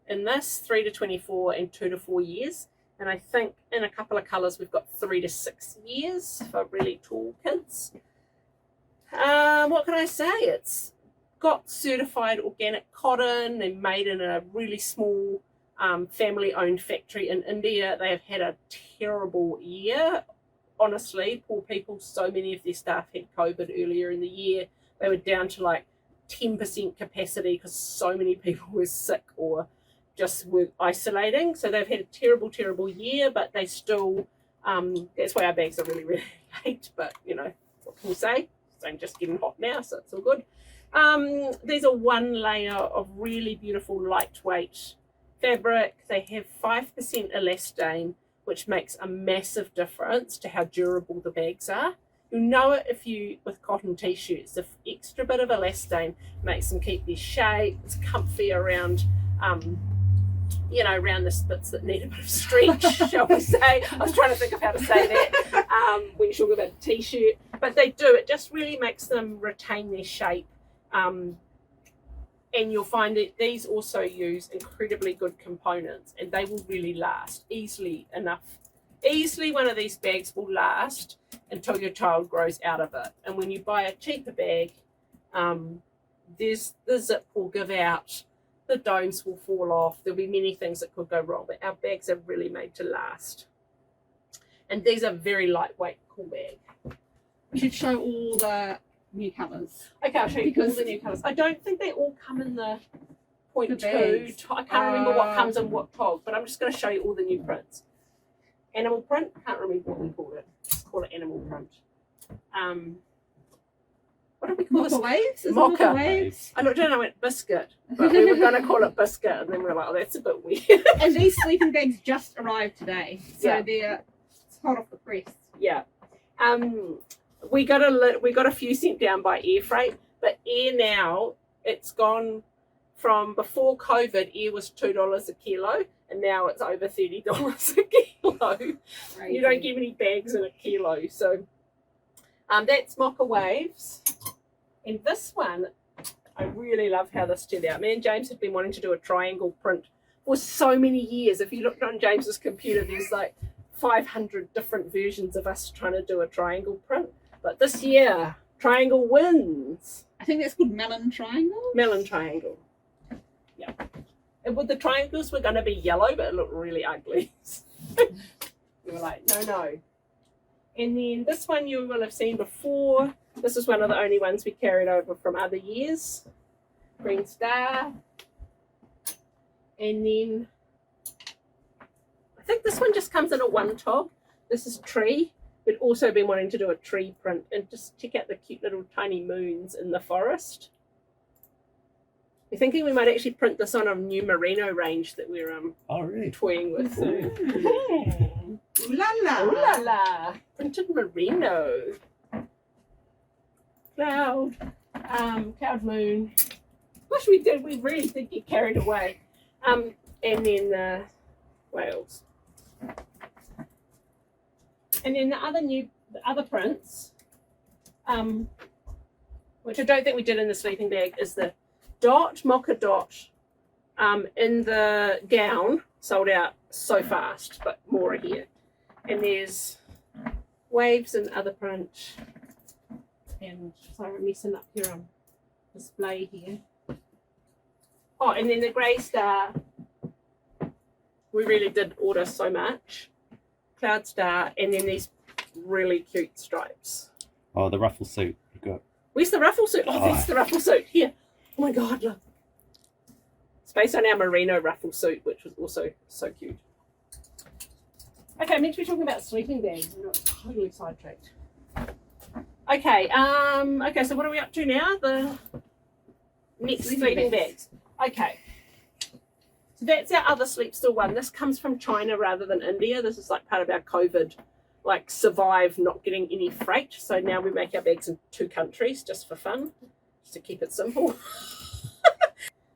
in this, 3 to 24 and 2 to 4 years. And I think in a couple of colours we've got 3 to 6 years for really tall kids. What can I say? It's got certified organic cotton and made in a really small family-owned factory in India. They have had a terrible year. Honestly, poor people, so many of their staff had COVID earlier in the year. They were down to like 10% capacity because so many people were sick or just were isolating. So they've had a terrible, terrible year, but they still, that's why our bags are really, really late. But, you know, what can we say? It's just getting hot now, so it's all good. These are 1 layer of really beautiful, lightweight fabric. They have 5% elastane, which makes a massive difference to how durable the bags are. You'll know it if you, with cotton t-shirts, the extra bit of elastane makes them keep their shape. It's comfy around, you know, around the bits that need a bit of stretch, shall we say. I was trying to think of how to say that when you talk about a t-shirt. But they do, it just really makes them retain their shape. And you'll find that these also use incredibly good components and they will really last easily enough. Easily one of these bags will last until your child grows out of it. And when you buy a cheaper bag, the zip will give out, the domes will fall off, there'll be many things that could go wrong, but our bags are really made to last. And these are very lightweight, cool bag. We should show all the new colours. Okay, I'll show you all the new colours. I don't think they all come in the 0.2. I can't remember what comes in what tog, but I'm just going to show you all the new prints. Animal print, can't remember what we called it. Let's call it animal print. What did we call Mocha this? waves? Is it Mocha mocha waves? I don't know, I went biscuit, but we were going to call it biscuit, and then we were like, oh, that's a bit weird. And these sleeping bags just arrived today, so Yeah. they're hot off the press. Yeah. We got a few sent down by air freight, but air now, it's gone from before COVID, air was $2 a kilo, and now it's over $30 a kilo. Crazy. You don't get many bags in a kilo. So that's Mocha Waves. And this one, I really love how this turned out. Me and James have been wanting to do a triangle print for so many years. If you looked on James's computer, there's like 500 different versions of us trying to do a triangle print. But this year, triangle wins. I think that's called melon triangle. Melon triangle. Yeah. And with the triangles were going to be yellow, but it looked really ugly. We were like, no. And then this one you will have seen before. This is one of the only ones we carried over from other years. Green Star. And then I think this one just comes in a one tog. This is Tree. We'd also been wanting to do a tree print, and just check out the cute little tiny moons in the forest. We're thinking we might actually print this on a new merino range that we're Oh, really? toying with soon. Ooh la la. Ooh la la! Printed merino. Cloud. Cloud moon. Wish we did. We really did get carried away. And then Wales. And then the other prints, which I don't think we did in the sleeping bag, is the mocha dot in the gown, sold out so fast, but more are here. And there's waves and other print. And sorry, I'm messing up here on display here. Oh, and then the grey star. We really did order so much. Cloud star, and then these really cute stripes. Oh, the ruffle suit. You've got. Where's the ruffle suit? Oh, that's the ruffle suit. Here. Oh my God, look. It's based on our merino ruffle suit, which was also so cute. Okay, I'm meant to be talking about sleeping bags. I'm not totally sidetracked. Okay, so what are we up to now? The next sleeping bags. Okay. So that's our other sleep still one. This comes from China rather than India. This is like part of our COVID, like survive not getting any freight. So now we make our bags in 2 countries just for fun, just to keep it simple.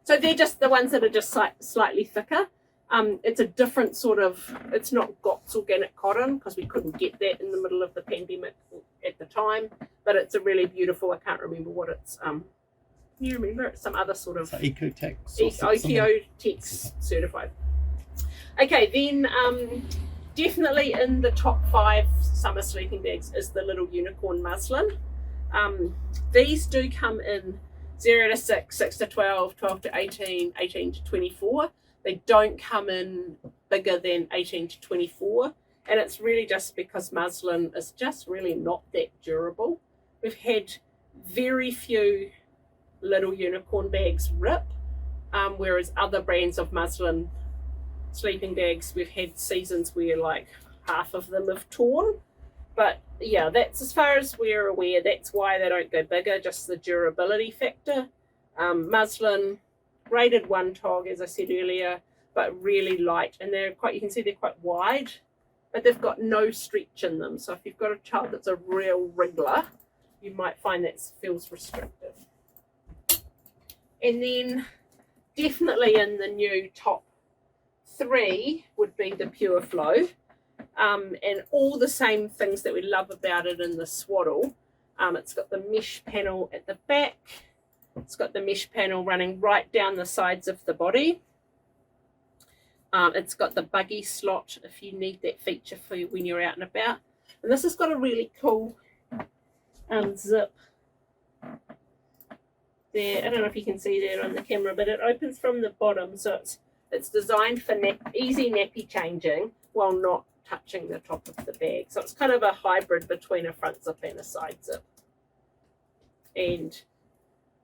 So they're just the ones that are just slightly thicker. It's a different sort of, it's not GOTS organic cotton because we couldn't get that in the middle of the pandemic at the time, but it's a really beautiful, I can't remember what it's, you remember? It's some other sort of Ecotex. Ecotex certified. Okay, then definitely in the top 5 summer sleeping bags is the little unicorn muslin. These do come in 0 to 6, 6 to 12, 12 to 18, 18 to 24. They don't come in bigger than 18 to 24. And it's really just because muslin is just really not that durable. We've had very few little unicorn bags rip, whereas other brands of muslin sleeping bags, we've had seasons where like half of them have torn. But yeah, that's as far as we're aware. That's why they don't go bigger, just the durability factor. Muslin, rated 1 tog, as I said earlier, but really light, and they're quite, you can see they're quite wide, but they've got no stretch in them. So if you've got a child that's a real wriggler, you might find that feels restrictive. And then definitely in the new top 3 would be the Pure Flow. And all the same things that we love about it in the Swaddle. It's got the mesh panel at the back. It's got the mesh panel running right down the sides of the body. It's got the buggy slot if you need that feature for when you're out and about. And this has got a really cool zip there. I don't know if you can see that on the camera, but it opens from the bottom, so it's designed for easy nappy changing while not touching the top of the bag. So it's kind of a hybrid between a front zip and a side zip, and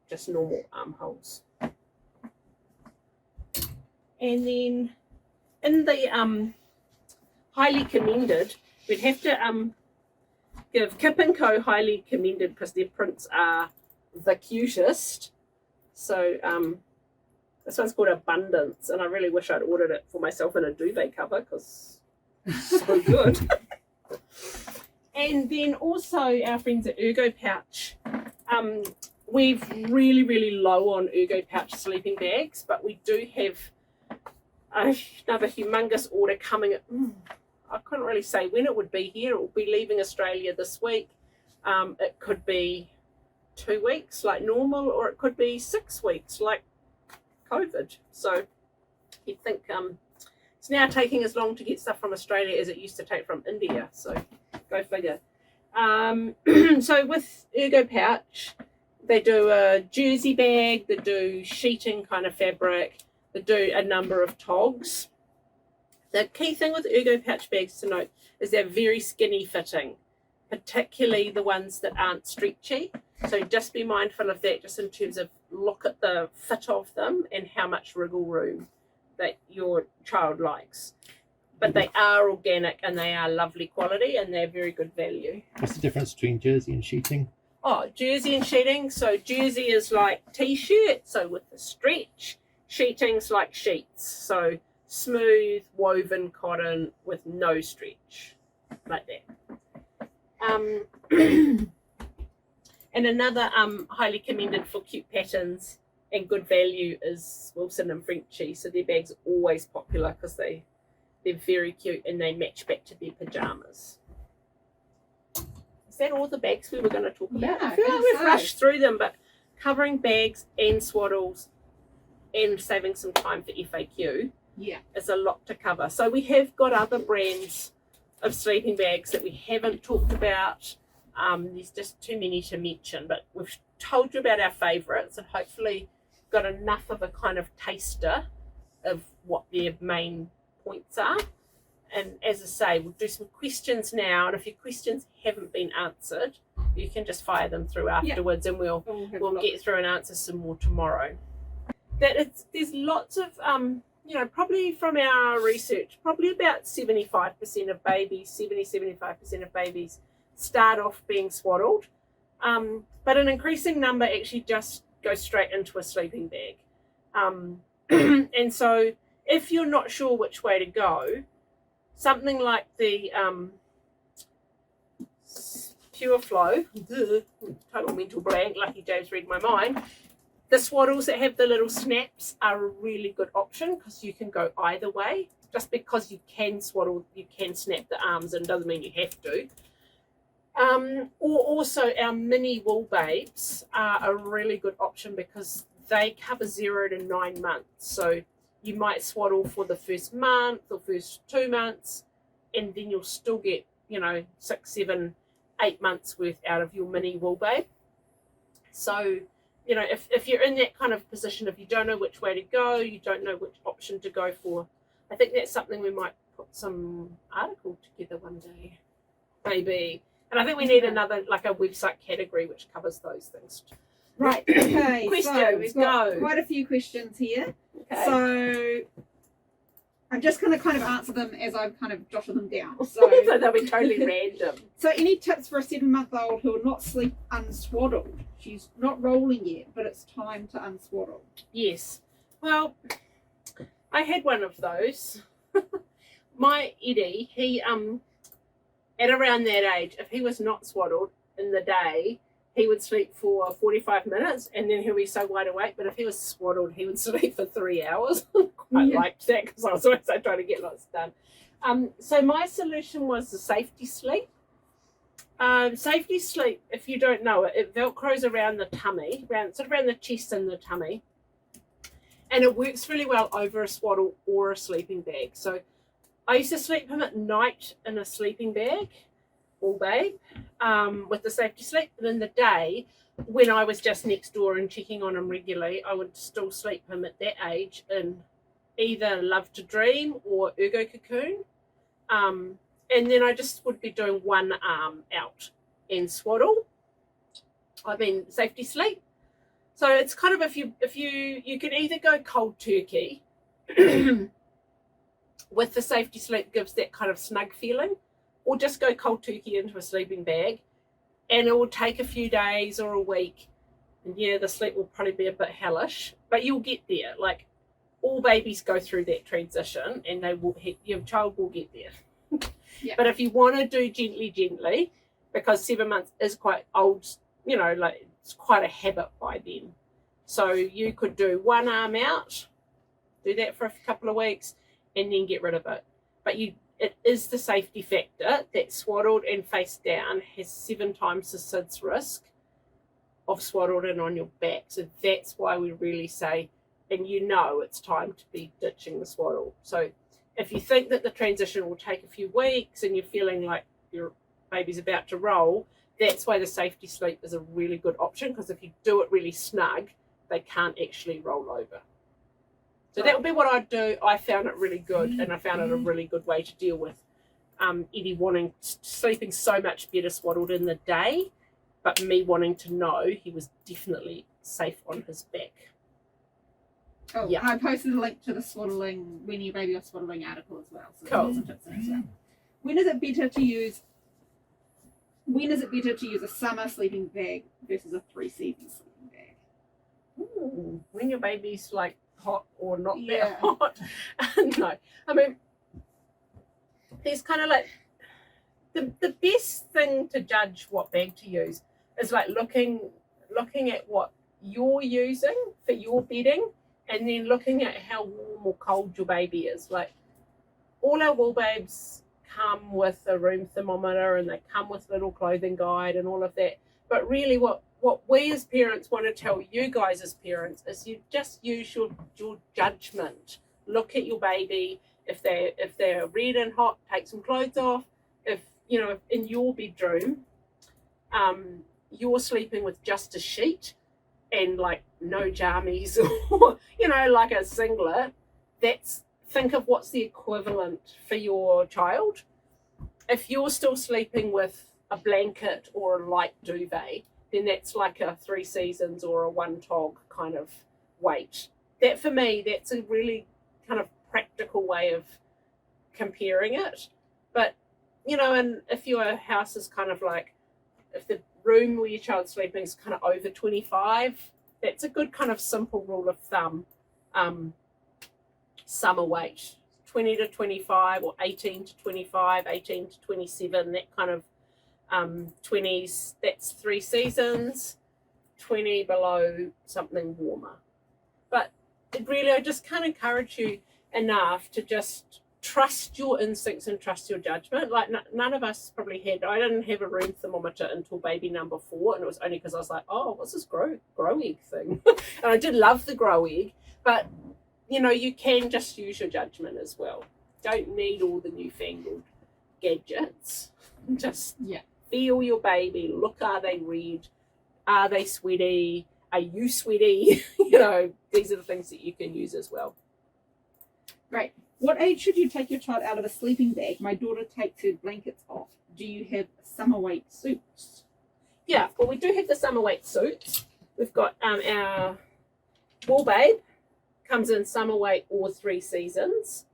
just normal armholes. And then in the highly commended, we'd have to give Kip & Co highly commended because their prints are the cutest. So this one's called Abundance, and I really wish I'd ordered it for myself in a duvet cover because it's so good. And then also our friends at Ergo Pouch. We've really low on Ergo Pouch sleeping bags, but we do have another humongous order coming. I couldn't really say when it would be here. It will be leaving Australia this week. It could be 2 weeks like normal, or it could be 6 weeks like COVID. So you'd think it's now taking as long to get stuff from Australia as it used to take from India. So go figure. So with Ergo Pouch, they do a jersey bag, they do sheeting kind of fabric, they do a number of togs. The key thing with Ergo Pouch bags to note is they're very skinny fitting. particularly the ones that aren't stretchy. So just be mindful of that, just in terms of look at the fit of them and how much wriggle room that your child likes. But they are organic and they are lovely quality and they're very good value. What's the difference between jersey and sheeting? Oh, jersey and sheeting. So jersey is like t-shirt, so with the stretch. Sheeting's like sheets, so smooth woven cotton with no stretch, like that. And another highly commended for cute patterns and good value is Wilson and Frenchie. So their bags are always popular because they're very cute and they match back to their pajamas. Is that all the bags we were going to talk about? Yeah, I feel like we've rushed through them, but covering bags and swaddles and saving some time for FAQ is a lot to cover. So we have got other brands of sleeping bags that we haven't talked about. There's just too many to mention, but we've told you about our favourites and hopefully got enough of a kind of taster of what their main points are. And as I say, we'll do some questions now, and if your questions haven't been answered, you can just fire them through afterwards, and we'll get through and answer some more tomorrow. There's lots of probably from our research, probably about 75% of babies, 75% of babies start off being swaddled, but an increasing number actually just go straight into a sleeping bag. And so if you're not sure which way to go, something like the Pure Flow, total mental blank, lucky James read my mind. The swaddles that have the little snaps are a really good option because you can go either way. Just because you can swaddle, you can snap the arms and doesn't mean you have to. Or also our mini wool babes are a really good option because they cover 0 to 9 months. So you might swaddle for the first month or first 2 months, and then you'll still get, 6, 7, 8 months worth out of your mini wool babe. So, if you're in that kind of position, if you don't know which way to go, you don't know which option to go for, I think that's something we might put some article together one day, maybe. And I think we need another, like a website category which covers those things. Right, okay. Questions, so we've got go. quite a few questions here. Okay. So I'm just going to kind of answer them as I've kind of jotted them down. So they'll be totally random. So any tips for a 7-month-old who will not sleep unswaddled? She's not rolling yet, but it's time to unswaddle. Yes. Well, I had one of those. My Eddie, he at around that age, if he was not swaddled in the day, he would sleep for 45 minutes and then he'll be so wide awake. But if he was swaddled, he would sleep for 3 hours. I liked that because I was always trying to get lots done. So my solution was the safety sleep. Safety sleep, if you don't know it, it velcros around the tummy, around the chest and the tummy. And it works really well over a swaddle or a sleeping bag. So I used to sleep him at night in a sleeping bag, all babe, with the safety sleep. And in the day, when I was just next door and checking on him regularly, I would still sleep him at that age in either Love to Dream or Ergo Cocoon. And then I just would be doing one arm out and swaddle. Safety sleep. So it's kind of if you can either go cold turkey with the safety sleep gives that kind of snug feeling, or just go cold turkey into a sleeping bag, and it will take a few days or a week, and the sleep will probably be a bit hellish, but you'll get there. Like all babies go through that transition, and your child will get there. But if you want to do gently, because 7 months is quite old, it's quite a habit by then. So you could do one arm out, do that for a couple of weeks, and then get rid of it. But it is the safety factor that swaddled and face down has 7 times the SIDS risk of swaddled and on your back. So that's why we really say, and it's time to be ditching the swaddle. So if you think that the transition will take a few weeks and you're feeling like your baby's about to roll, that's why the safety sleep is a really good option, because if you do it really snug, they can't actually roll over. So that would be what I'd do. I found it really good, and I found it a really good way to deal with Eddie sleeping so much better swaddled in the day, but me wanting to know he was definitely safe on his back. Oh, Yeah. I posted a link to the swaddling, when your baby was swaddling article as well. So Cool. there's some tips in it as well. When is it better to use a summer sleeping bag versus a 3-season sleeping bag? Ooh, when your baby's like hot or not Yeah. that hot. No, I mean, there's kind of like the best thing to judge what bag to use is like looking at what you're using for your bedding, and then looking at how warm or cold your baby is. Like, all our wool babes come with a room thermometer, and they come with a little clothing guide and all of that. But really what we as parents want to tell you guys as parents is you just use your judgment. Look at your baby. If they're red and hot, take some clothes off. If in your bedroom, you're sleeping with just a sheet and like no jammies or like a singlet, think of what's the equivalent for your child. If you're still sleeping with a blanket or a light duvet, then that's like a 3 seasons or a 1 tog kind of weight. That, for me, that's a really kind of practical way of comparing it. But and if your house is kind of like, if the room where your child's sleeping is kind of over 25, that's a good kind of simple rule of thumb. Summer weight, 20 to 25 or 18 to 25, 18 to 27, that kind of 20s, that's 3 seasons, 20 below, something warmer. But really, I just can't encourage you enough to just trust your instincts and trust your judgment. Like, none of us probably I didn't have a room thermometer until baby number 4, and it was only because I was like, oh, what's this grow egg thing? And I did love the grow egg, but you can just use your judgment as well. Don't need all the newfangled gadgets. Just feel your baby. Look, are they red? Are they sweaty? Are you sweaty? These are the things that you can use as well. Right. What age should you take your child out of a sleeping bag? My daughter takes her blankets off. Do you have summer weight suits? Yeah, well, we do have the summer weight suits. We've got our Wool Babe, comes in summer weight or 3 seasons.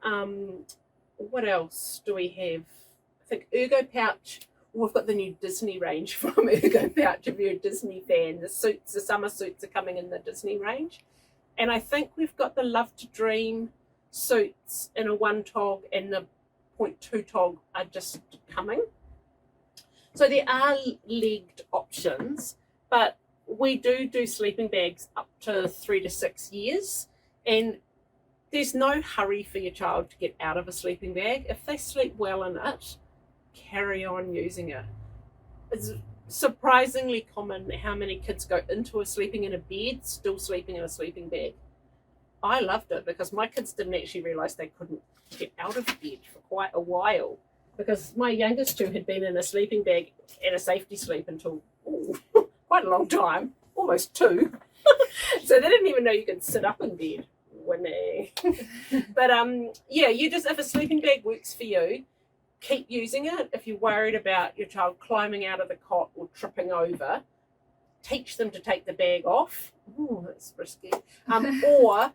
What else do we have? I think Ergo Pouch. We've got the new Disney range from Ergo Pouch if you're a Disney fan. The summer suits are coming in the Disney range. And I think we've got the Love to Dream suits in a 1 tog, and the 0.2 tog are just coming. So there are legged options, but we do sleeping bags up to 3 to 6 years, and there's no hurry for your child to get out of a sleeping bag. If they sleep well in it, carry on using it. It's surprisingly common how many kids go into sleeping in a bed still sleeping in a sleeping bag. I loved it because my kids didn't actually realise they couldn't get out of bed for quite a while, because my youngest 2 had been in a sleeping bag and a safety sleep until quite a long time, almost 2. So they didn't even know you could sit up in bed. But if a sleeping bag works for you, keep using it. If you're worried about your child climbing out of the cot or tripping over, teach them to take the bag off. Ooh, that's risky. Or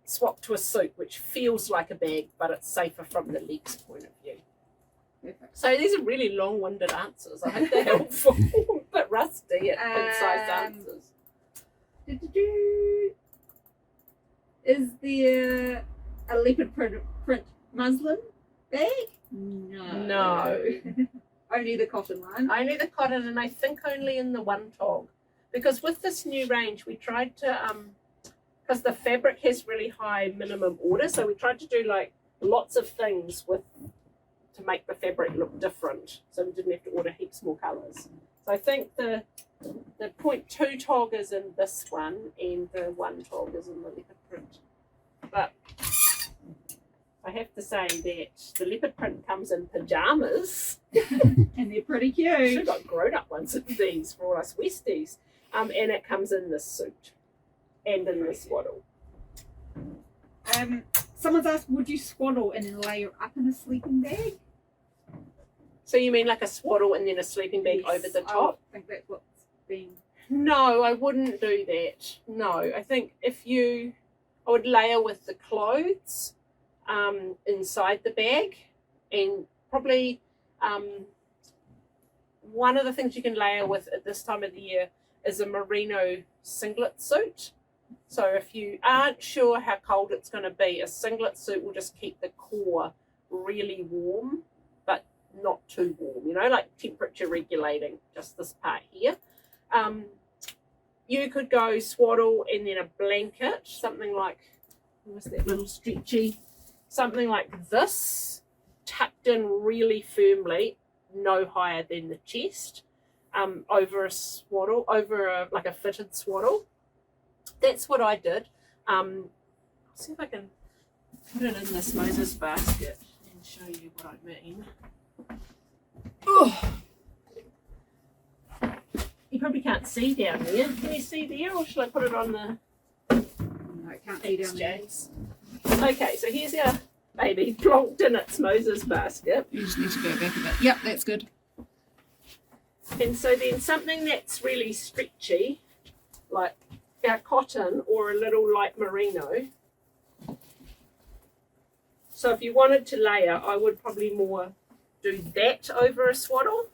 swap to a suit, which feels like a bag, but it's safer from the legs point of view. Perfect. So these are really long-winded answers. I hope they're helpful, but rusty at concise answers. Is there a leopard print muslin bag? No. Only the cotton one? Only the cotton, and I think only in the 1 tog. Because with this new range, we tried to, because the fabric has really high minimum order, so we tried to do like lots of things to make the fabric look different, so we didn't have to order heaps more colours. So I think the 0.2 tog is in this one, and the 1 tog is in the leopard print. But I have to say that the leopard print comes in pyjamas. And they're pretty cute. We've got grown-up ones of these for all us Westies. And it comes in this suit and in the swaddle. Someone's asked, would you swaddle and then lay her up in a sleeping bag? So you mean like a swaddle and then a sleeping bag over the top? I think that's what's being. No, I wouldn't do that. No, I think I would layer with the clothes inside the bag, and probably one of the things you can layer with at this time of the year is a merino singlet suit. So if you aren't sure how cold it's going to be, a singlet suit will just keep the core really warm, but not too warm, like temperature regulating, just this part here. You could go swaddle and then a blanket, something like, what's that little stretchy, something like this, tucked in really firmly, no higher than the chest, over a swaddle, like a fitted swaddle. That's what I did. I'll see if I can put it in this Moses basket and show you what I mean. Oh. You probably can't see down there. Can you see there, or should I put it on the? No, I can't see down there. Okay, so here's our baby plonked in its Moses basket. You just need to go back a bit. Yep, that's good. And so then something that's really stretchy, like our cotton or a little light merino. So if you wanted to layer, I would probably more do that over a swaddle.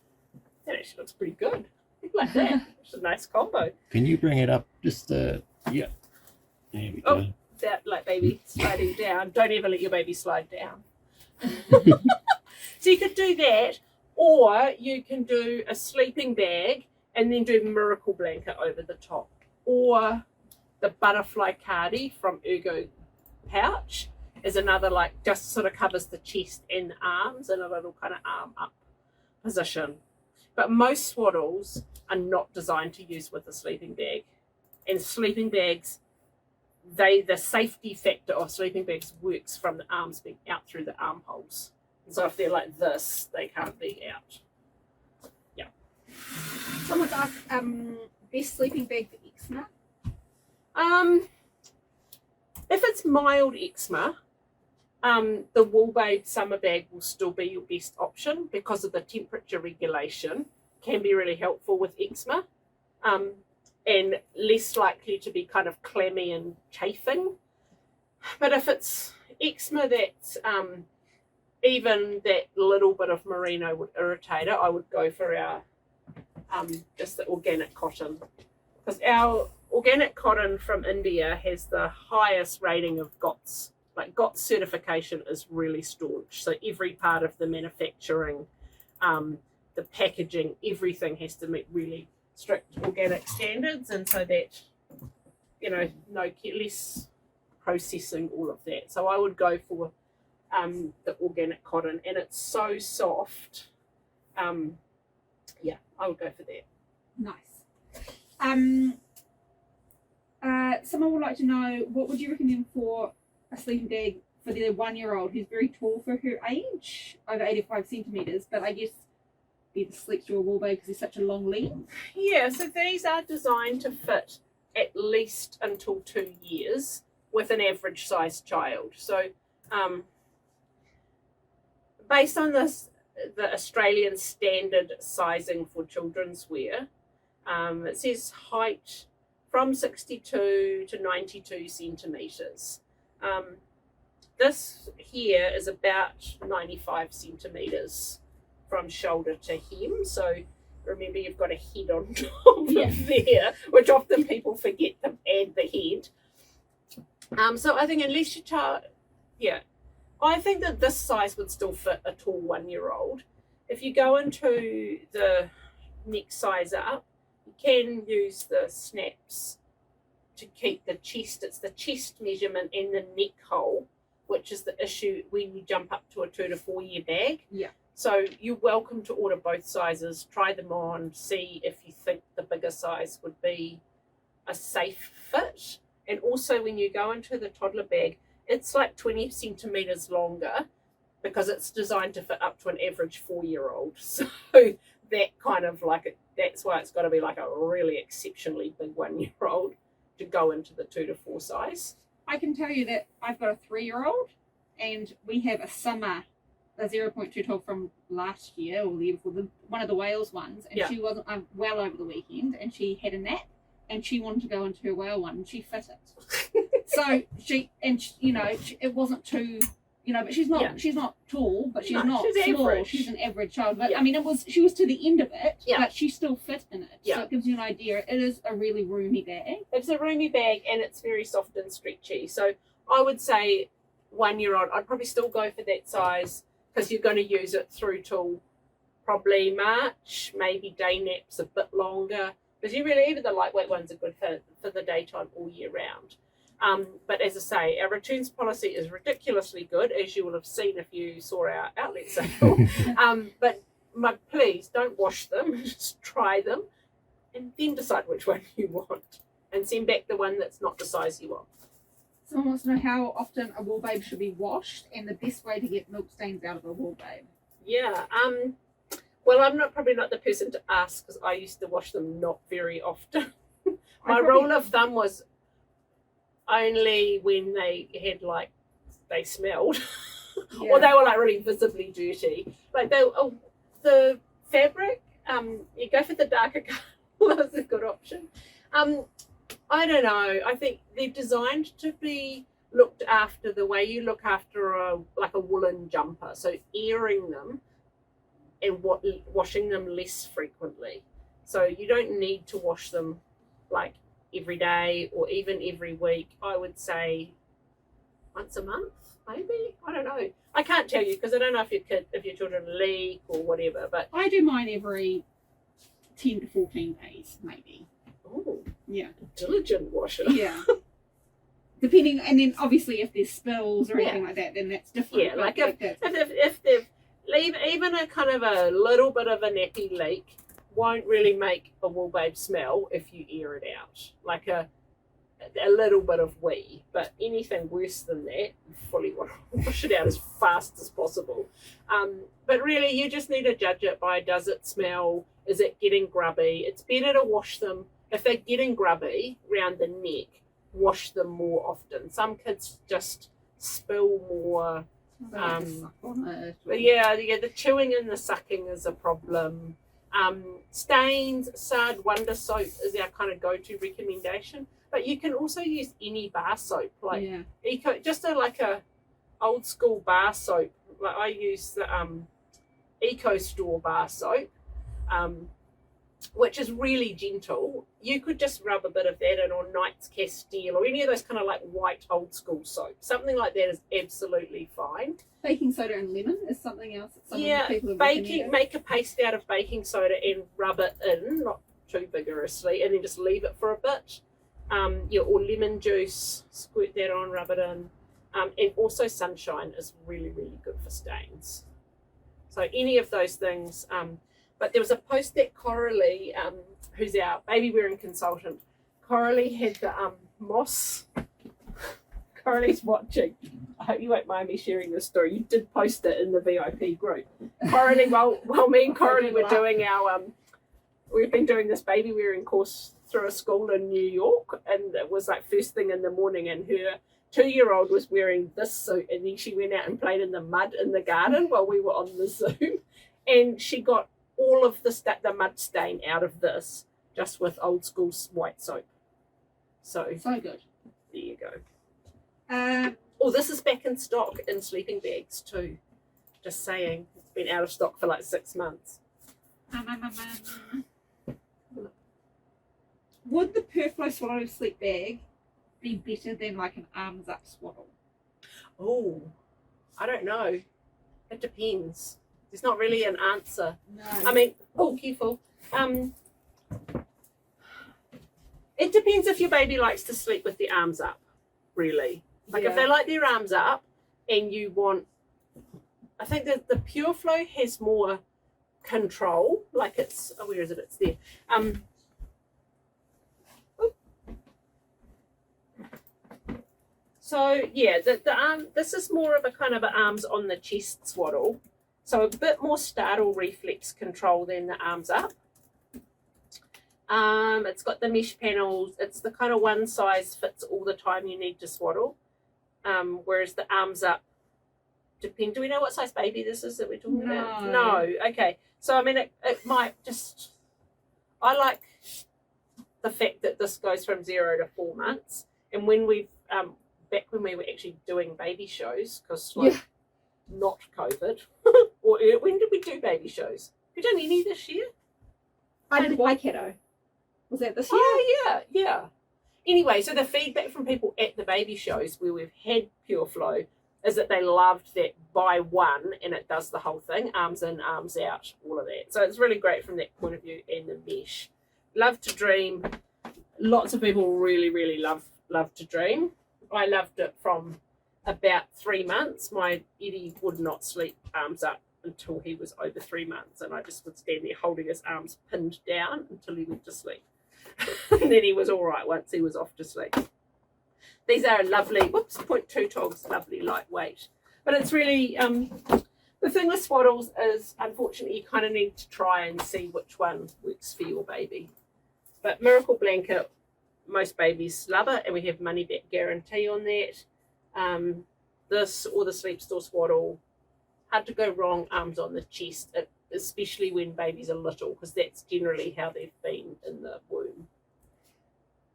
That actually looks pretty good. Like that. It's a nice combo. Can you bring it up just yeah. There we go. Oh, that like baby sliding down. Don't ever let your baby slide down. So you could do that, or you can do a sleeping bag and then do miracle blanket over the top, or the butterfly cardi from Ergo Pouch is another, like, just sort of covers the chest and the arms in a little kind of arm up position. But most swaddles are not designed to use with a sleeping bag. And sleeping bags, the safety factor of sleeping bags works from the arms being out through the armholes. And so if they're like this, they can't be out. Yeah. Someone's asked, best sleeping bag for eczema? If it's mild eczema, the Wool Babe summer bag will still be your best option because of the temperature regulation. Can be really helpful with eczema, and less likely to be kind of clammy and chafing. But if it's eczema that's even that little bit of merino would irritate it, I would go for our just the organic cotton, because our organic cotton from India has the highest rating of GOTS. Like, GOTS certification is really staunch. So every part of the manufacturing, the packaging, everything has to meet really strict organic standards. And so that, no less processing, all of that. So I would go for the organic cotton, and it's so soft. I would go for that. Nice. Someone would like to know, what would you recommend for a sleeping bag for their 1-year-old who's very tall for her age, over 85 centimetres, but I guess better sleeps through a Wool Babe because it's such a long length? Yeah, so these are designed to fit at least until 2 years with an average sized child. So based on this, the Australian standard sizing for children's wear, it says height from 62 to 92 centimetres. This here is about 95 centimetres from shoulder to hem. So remember, you've got a head on top of there, which often people forget to add the head. So I think unless your child, I think that this size would still fit a tall 1-year-old. If you go into the next size up, you can use the snaps to keep the chest. It's the chest measurement and the neck hole, which is the issue when you jump up to a 2 to 4 year bag. Yeah. So you're welcome to order both sizes, try them on, see if you think the bigger size would be a safe fit. And also when you go into the toddler bag, it's like 20 centimetres longer because it's designed to fit up to an average 4-year-old. So that kind of that's why it's got to be like a really exceptionally big 1-year-old to go into the 2 to 4 size. I can tell you that I've got a 3-year-old and we have a summer a 0.2 from last year or the year before, one of the Wales ones, and Yeah. she wasn't well over the weekend, and she had a nap, and she wanted to go into her whale one, and she fit it. So it wasn't too, but she's not tall, but she's not she's small. average. She's an average child. But Yeah. I mean, she was to the end of it, Yeah. but she still fit in it. Yeah. So it gives you an idea. It is a really roomy bag. It's a roomy bag and it's very soft and stretchy. So I would say 1 year old, I'd probably still go for that size because you're going to use it through till probably March, maybe day naps a bit longer. Because even the lightweight ones are good for the daytime all year round. But as I say, our returns policy is ridiculously good, as you will have seen if you saw our outlet sale. But please don't wash them, just try them, and then decide which one you want, and send back the one that's not the size you want. Someone wants to know how often a wool babe should be washed and the best way to get milk stains out of a wool babe. Yeah. Well, I'm probably not the person to ask because I used to wash them not very often. My rule of thumb was only when they had they smelled or they were really visibly dirty. Like the fabric, you go for the darker colour. That's a good option. I don't know. I think they're designed to be looked after the way you look after a woolen jumper. So airing them and washing them less frequently. So you don't need to wash them every day or even every week. I would say once a month, maybe. I don't know. I can't tell you because I don't know if your children leak or whatever. But I do mine every 10 to 14 days, maybe. Oh, yeah, diligent washer. Yeah. Depending, and then obviously if there's spills or anything like that, then that's different. Yeah, if they've even a kind of a little bit of a nappy leak won't really make a wool babe smell if you air it out. Like a little bit of wee, but anything worse than that, fully wash it out as fast as possible. But really, you just need to judge it by, does it smell? Is it getting grubby? It's better to wash them if they're getting grubby around the neck. Wash them more often. Some kids just spill more. But the chewing and the sucking is a problem. Stains, Sard Wonder soap is our kind of go-to recommendation. But you can also use any bar soap, Eco, just a old school bar soap. Like I use the Eco Store bar soap, which is really gentle. You could just rub a bit of that in, or Knight's Castile, or any of those kind of white old school soap. Something like that is absolutely fine. Baking soda and lemon is something else that some people have recommended. Make a paste out of baking soda and rub it in, not too vigorously, and then just leave it for a bit. Or lemon juice, squirt that on, rub it in. And also sunshine is really, really good for stains. So any of those things. But there was a post that Coralie, who's our baby wearing consultant, Coralie had the moss. Coralie's watching. I hope you won't mind me sharing this story. You did post it in the VIP group. Coralie, while me and Coralie were doing we've been doing this baby wearing course through a school in New York, and it was first thing in the morning, and her 2-year-old was wearing this suit, and then she went out and played in the mud in the garden while we were on the Zoom, and she got all of the mud stain out of this just with old school white soap. So good. There you go. This is back in stock in sleeping bags too. Just saying, it's been out of stock for 6 months. Would the Perflow Swaddle sleep bag be better than an arms up swaddle? Oh, I don't know. It depends. There's not really an answer. No. I mean, careful. It depends if your baby likes to sleep with their arms up, really. If they like their arms up and you want, I think that the Pure Flow has more control. It's, where is it? It's there. So yeah, the arm. This is more of a kind of arms on the chest swaddle, so a bit more startle reflex control than the arms up. It's got the mesh panels. It's the kind of one size fits all the time you need to swaddle. Whereas the arms up depend. Do we know what size baby this is that we're talking about? No. No. Okay. So I mean, it might just. I like the fact that this goes from 0 to 4 months, and when we've back when we were actually doing baby shows, because not COVID, or when did we do baby shows? We done any this year? I did Waikato. Was that this year? Oh yeah. Anyway, so the feedback from people at the baby shows where we've had Pure Flow is that they loved that by one, and it does the whole thing, arms in, arms out, all of that. So it's really great from that point of view, and the mesh. Love to Dream. Lots of people really, really love to Dream. I loved it from about 3 months. My Eddie would not sleep arms up until he was over 3 months, and I just would stand there holding his arms pinned down until he went to sleep. And then he was all right once he was off to sleep. These are lovely, 0.2 togs, lovely lightweight. But it's really, the thing with Swaddles is, unfortunately, you kind of need to try and see which one works for your baby. But Miracle Blanket, most babies love it, and we have money back guarantee on that. This or the Sleep Store Swaddle, hard to go wrong, arms on the chest, especially when babies are little, because that's generally how they've been in the womb.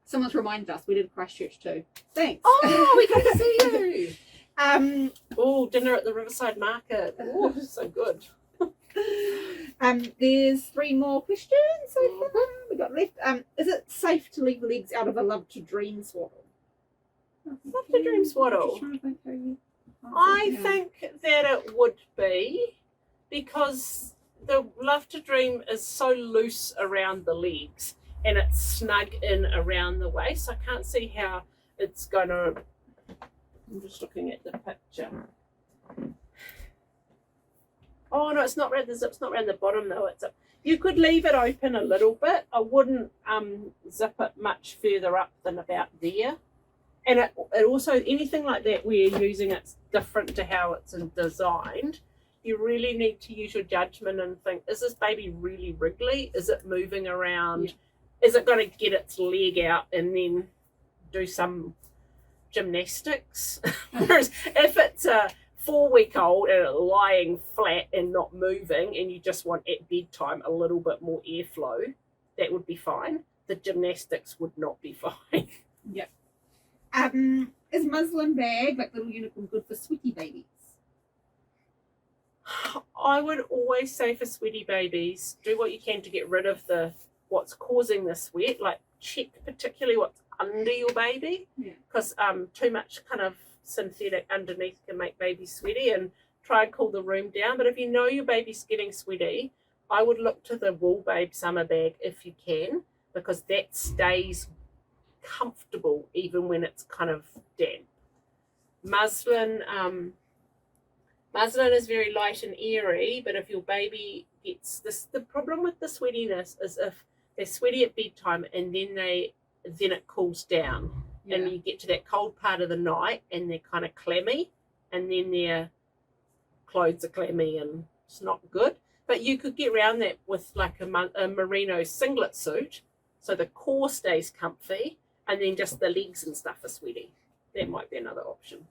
Someone's reminded us we did Christchurch too. Thanks. Oh, we got to see you. Oh, dinner at the Riverside Market. Oh, so good. There's 3 more questions so far we got left. Is it safe to leave legs out of a Love to Dream Swaddle? Love to Dream Swaddle. I think that it would be, because the Love to Dream is so loose around the legs and it's snug in around the waist. I can't see how it's going to. I'm just looking at the picture. Oh no, it's not around the zip. It's not around the bottom though. It's up. You could leave it open a little bit. I wouldn't zip it much further up than about there. And it also, anything like that where you're using it's different to how it's designed, you really need to use your judgment and think, is this baby really wriggly? Is it moving around? Yeah. Is it going to get its leg out and then do some gymnastics? Whereas if it's a 4-week-old and it's lying flat and not moving, and you just want at bedtime a little bit more airflow, that would be fine. The gymnastics would not be fine. Yep. Is muslin bag, like Little Unicorn, good for sweaty babies? I would always say for sweaty babies, do what you can to get rid of what's causing the sweat. Like check particularly what's under your baby, because too much kind of synthetic underneath can make babies sweaty, and try and cool the room down. But if you know your baby's getting sweaty, I would look to the Wool Babe summer bag if you can, because that stays comfortable even when it's kind of damp. Muslin is very light and airy, but if your baby gets this, the problem with the sweatiness is if they're sweaty at bedtime and then it cools down, and you get to that cold part of the night and they're kind of clammy, and then their clothes are clammy and it's not good. But you could get around that with like a merino singlet suit, so the core stays comfy and then just the legs and stuff are sweaty. That might be another option.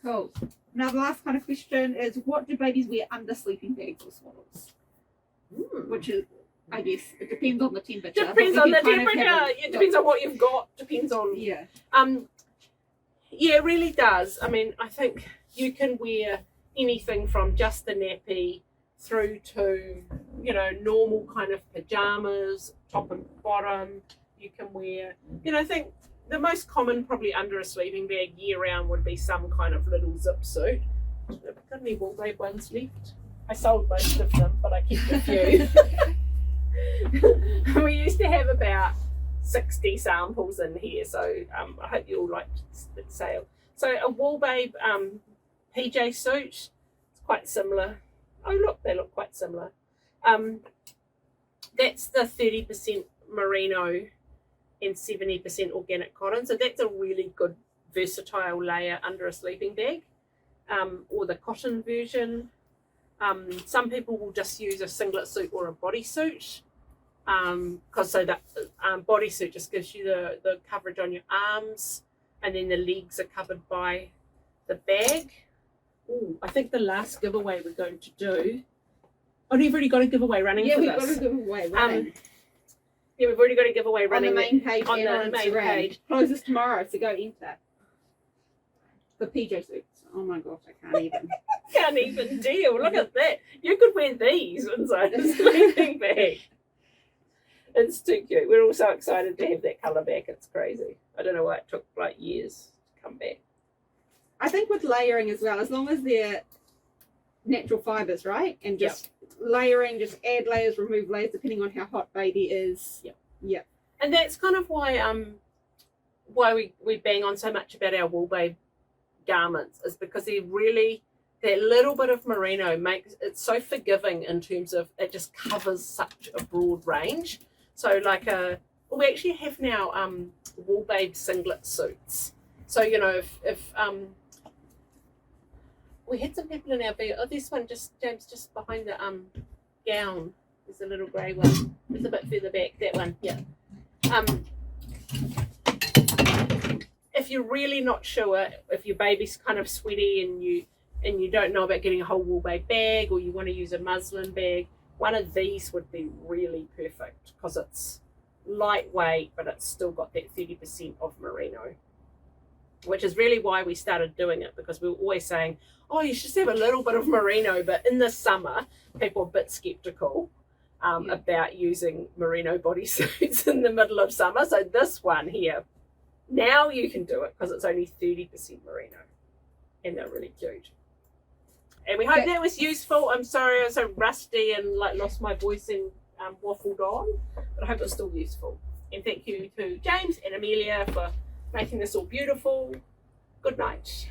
Cool. Now the last kind of question is, what do babies wear under sleeping bags or swaddles? Which is, I guess, it depends on the temperature. Depends on the temperature. It depends on what you've got. Depends on. Yeah. Yeah, it really does. I mean, I think you can wear anything from just the nappy through to, normal kind of pajamas, top and bottom. You can wear, I think the most common probably under a sleeping bag year round would be some kind of little zip suit. Have I got any Wool Babe ones left? I sold most of them, but I kept a few. We used to have about 60 samples in here, so I hope you all liked the sale. So a Wool Babe PJ suit, it's quite similar. Oh look, they look quite similar. That's the 30% merino and 70% organic cotton. So that's a really good versatile layer under a sleeping bag, or the cotton version. Some people will just use a singlet suit or a bodysuit, because that bodysuit just gives you the coverage on your arms, and then the legs are covered by the bag. Ooh, I think the last giveaway we're going to do. Oh, you've already got a giveaway running Yeah, for we've this. got to give away running. Yeah, we've already got a giveaway On running the main page on and the on main Instagram. page. Closes tomorrow, so go enter. The PJ suits. Oh my gosh, I can't even. Can't even deal. Look at that. You could wear these inside the sleeping bag. It's too cute. We're all so excited to have that colour back. It's crazy. I don't know why it took like years to come back. I think with layering as well, as long as they're natural fibres, right? And just layering, just add layers, remove layers, depending on how hot baby is. Yeah. And that's kind of why we bang on so much about our wool babe garments, is because they're really, that little bit of merino makes it so forgiving in terms of it just covers such a broad range. So like we actually have now wool babe singlet suits. So you know if we had some people in our video. Oh, this one James, just behind the gown. There's a little grey one. It's a bit further back. That one, yeah. If you're really not sure, if your baby's kind of sweaty and you don't know about getting a whole wool babe bag, or you want to use a muslin bag, one of these would be really perfect because it's lightweight, but it's still got that 30% of merino, which is really why we started doing it, because we were always saying, oh, you should have a little bit of merino, but in the summer people are a bit skeptical about using merino bodysuits in the middle of summer. So this one here, now you can do it because it's only 30% merino, and they're really cute. And we hope that was useful. I'm sorry I was so rusty and like lost my voice and waffled on, but I hope it was still useful. And thank you to James and Amelia for making this all beautiful. Good night.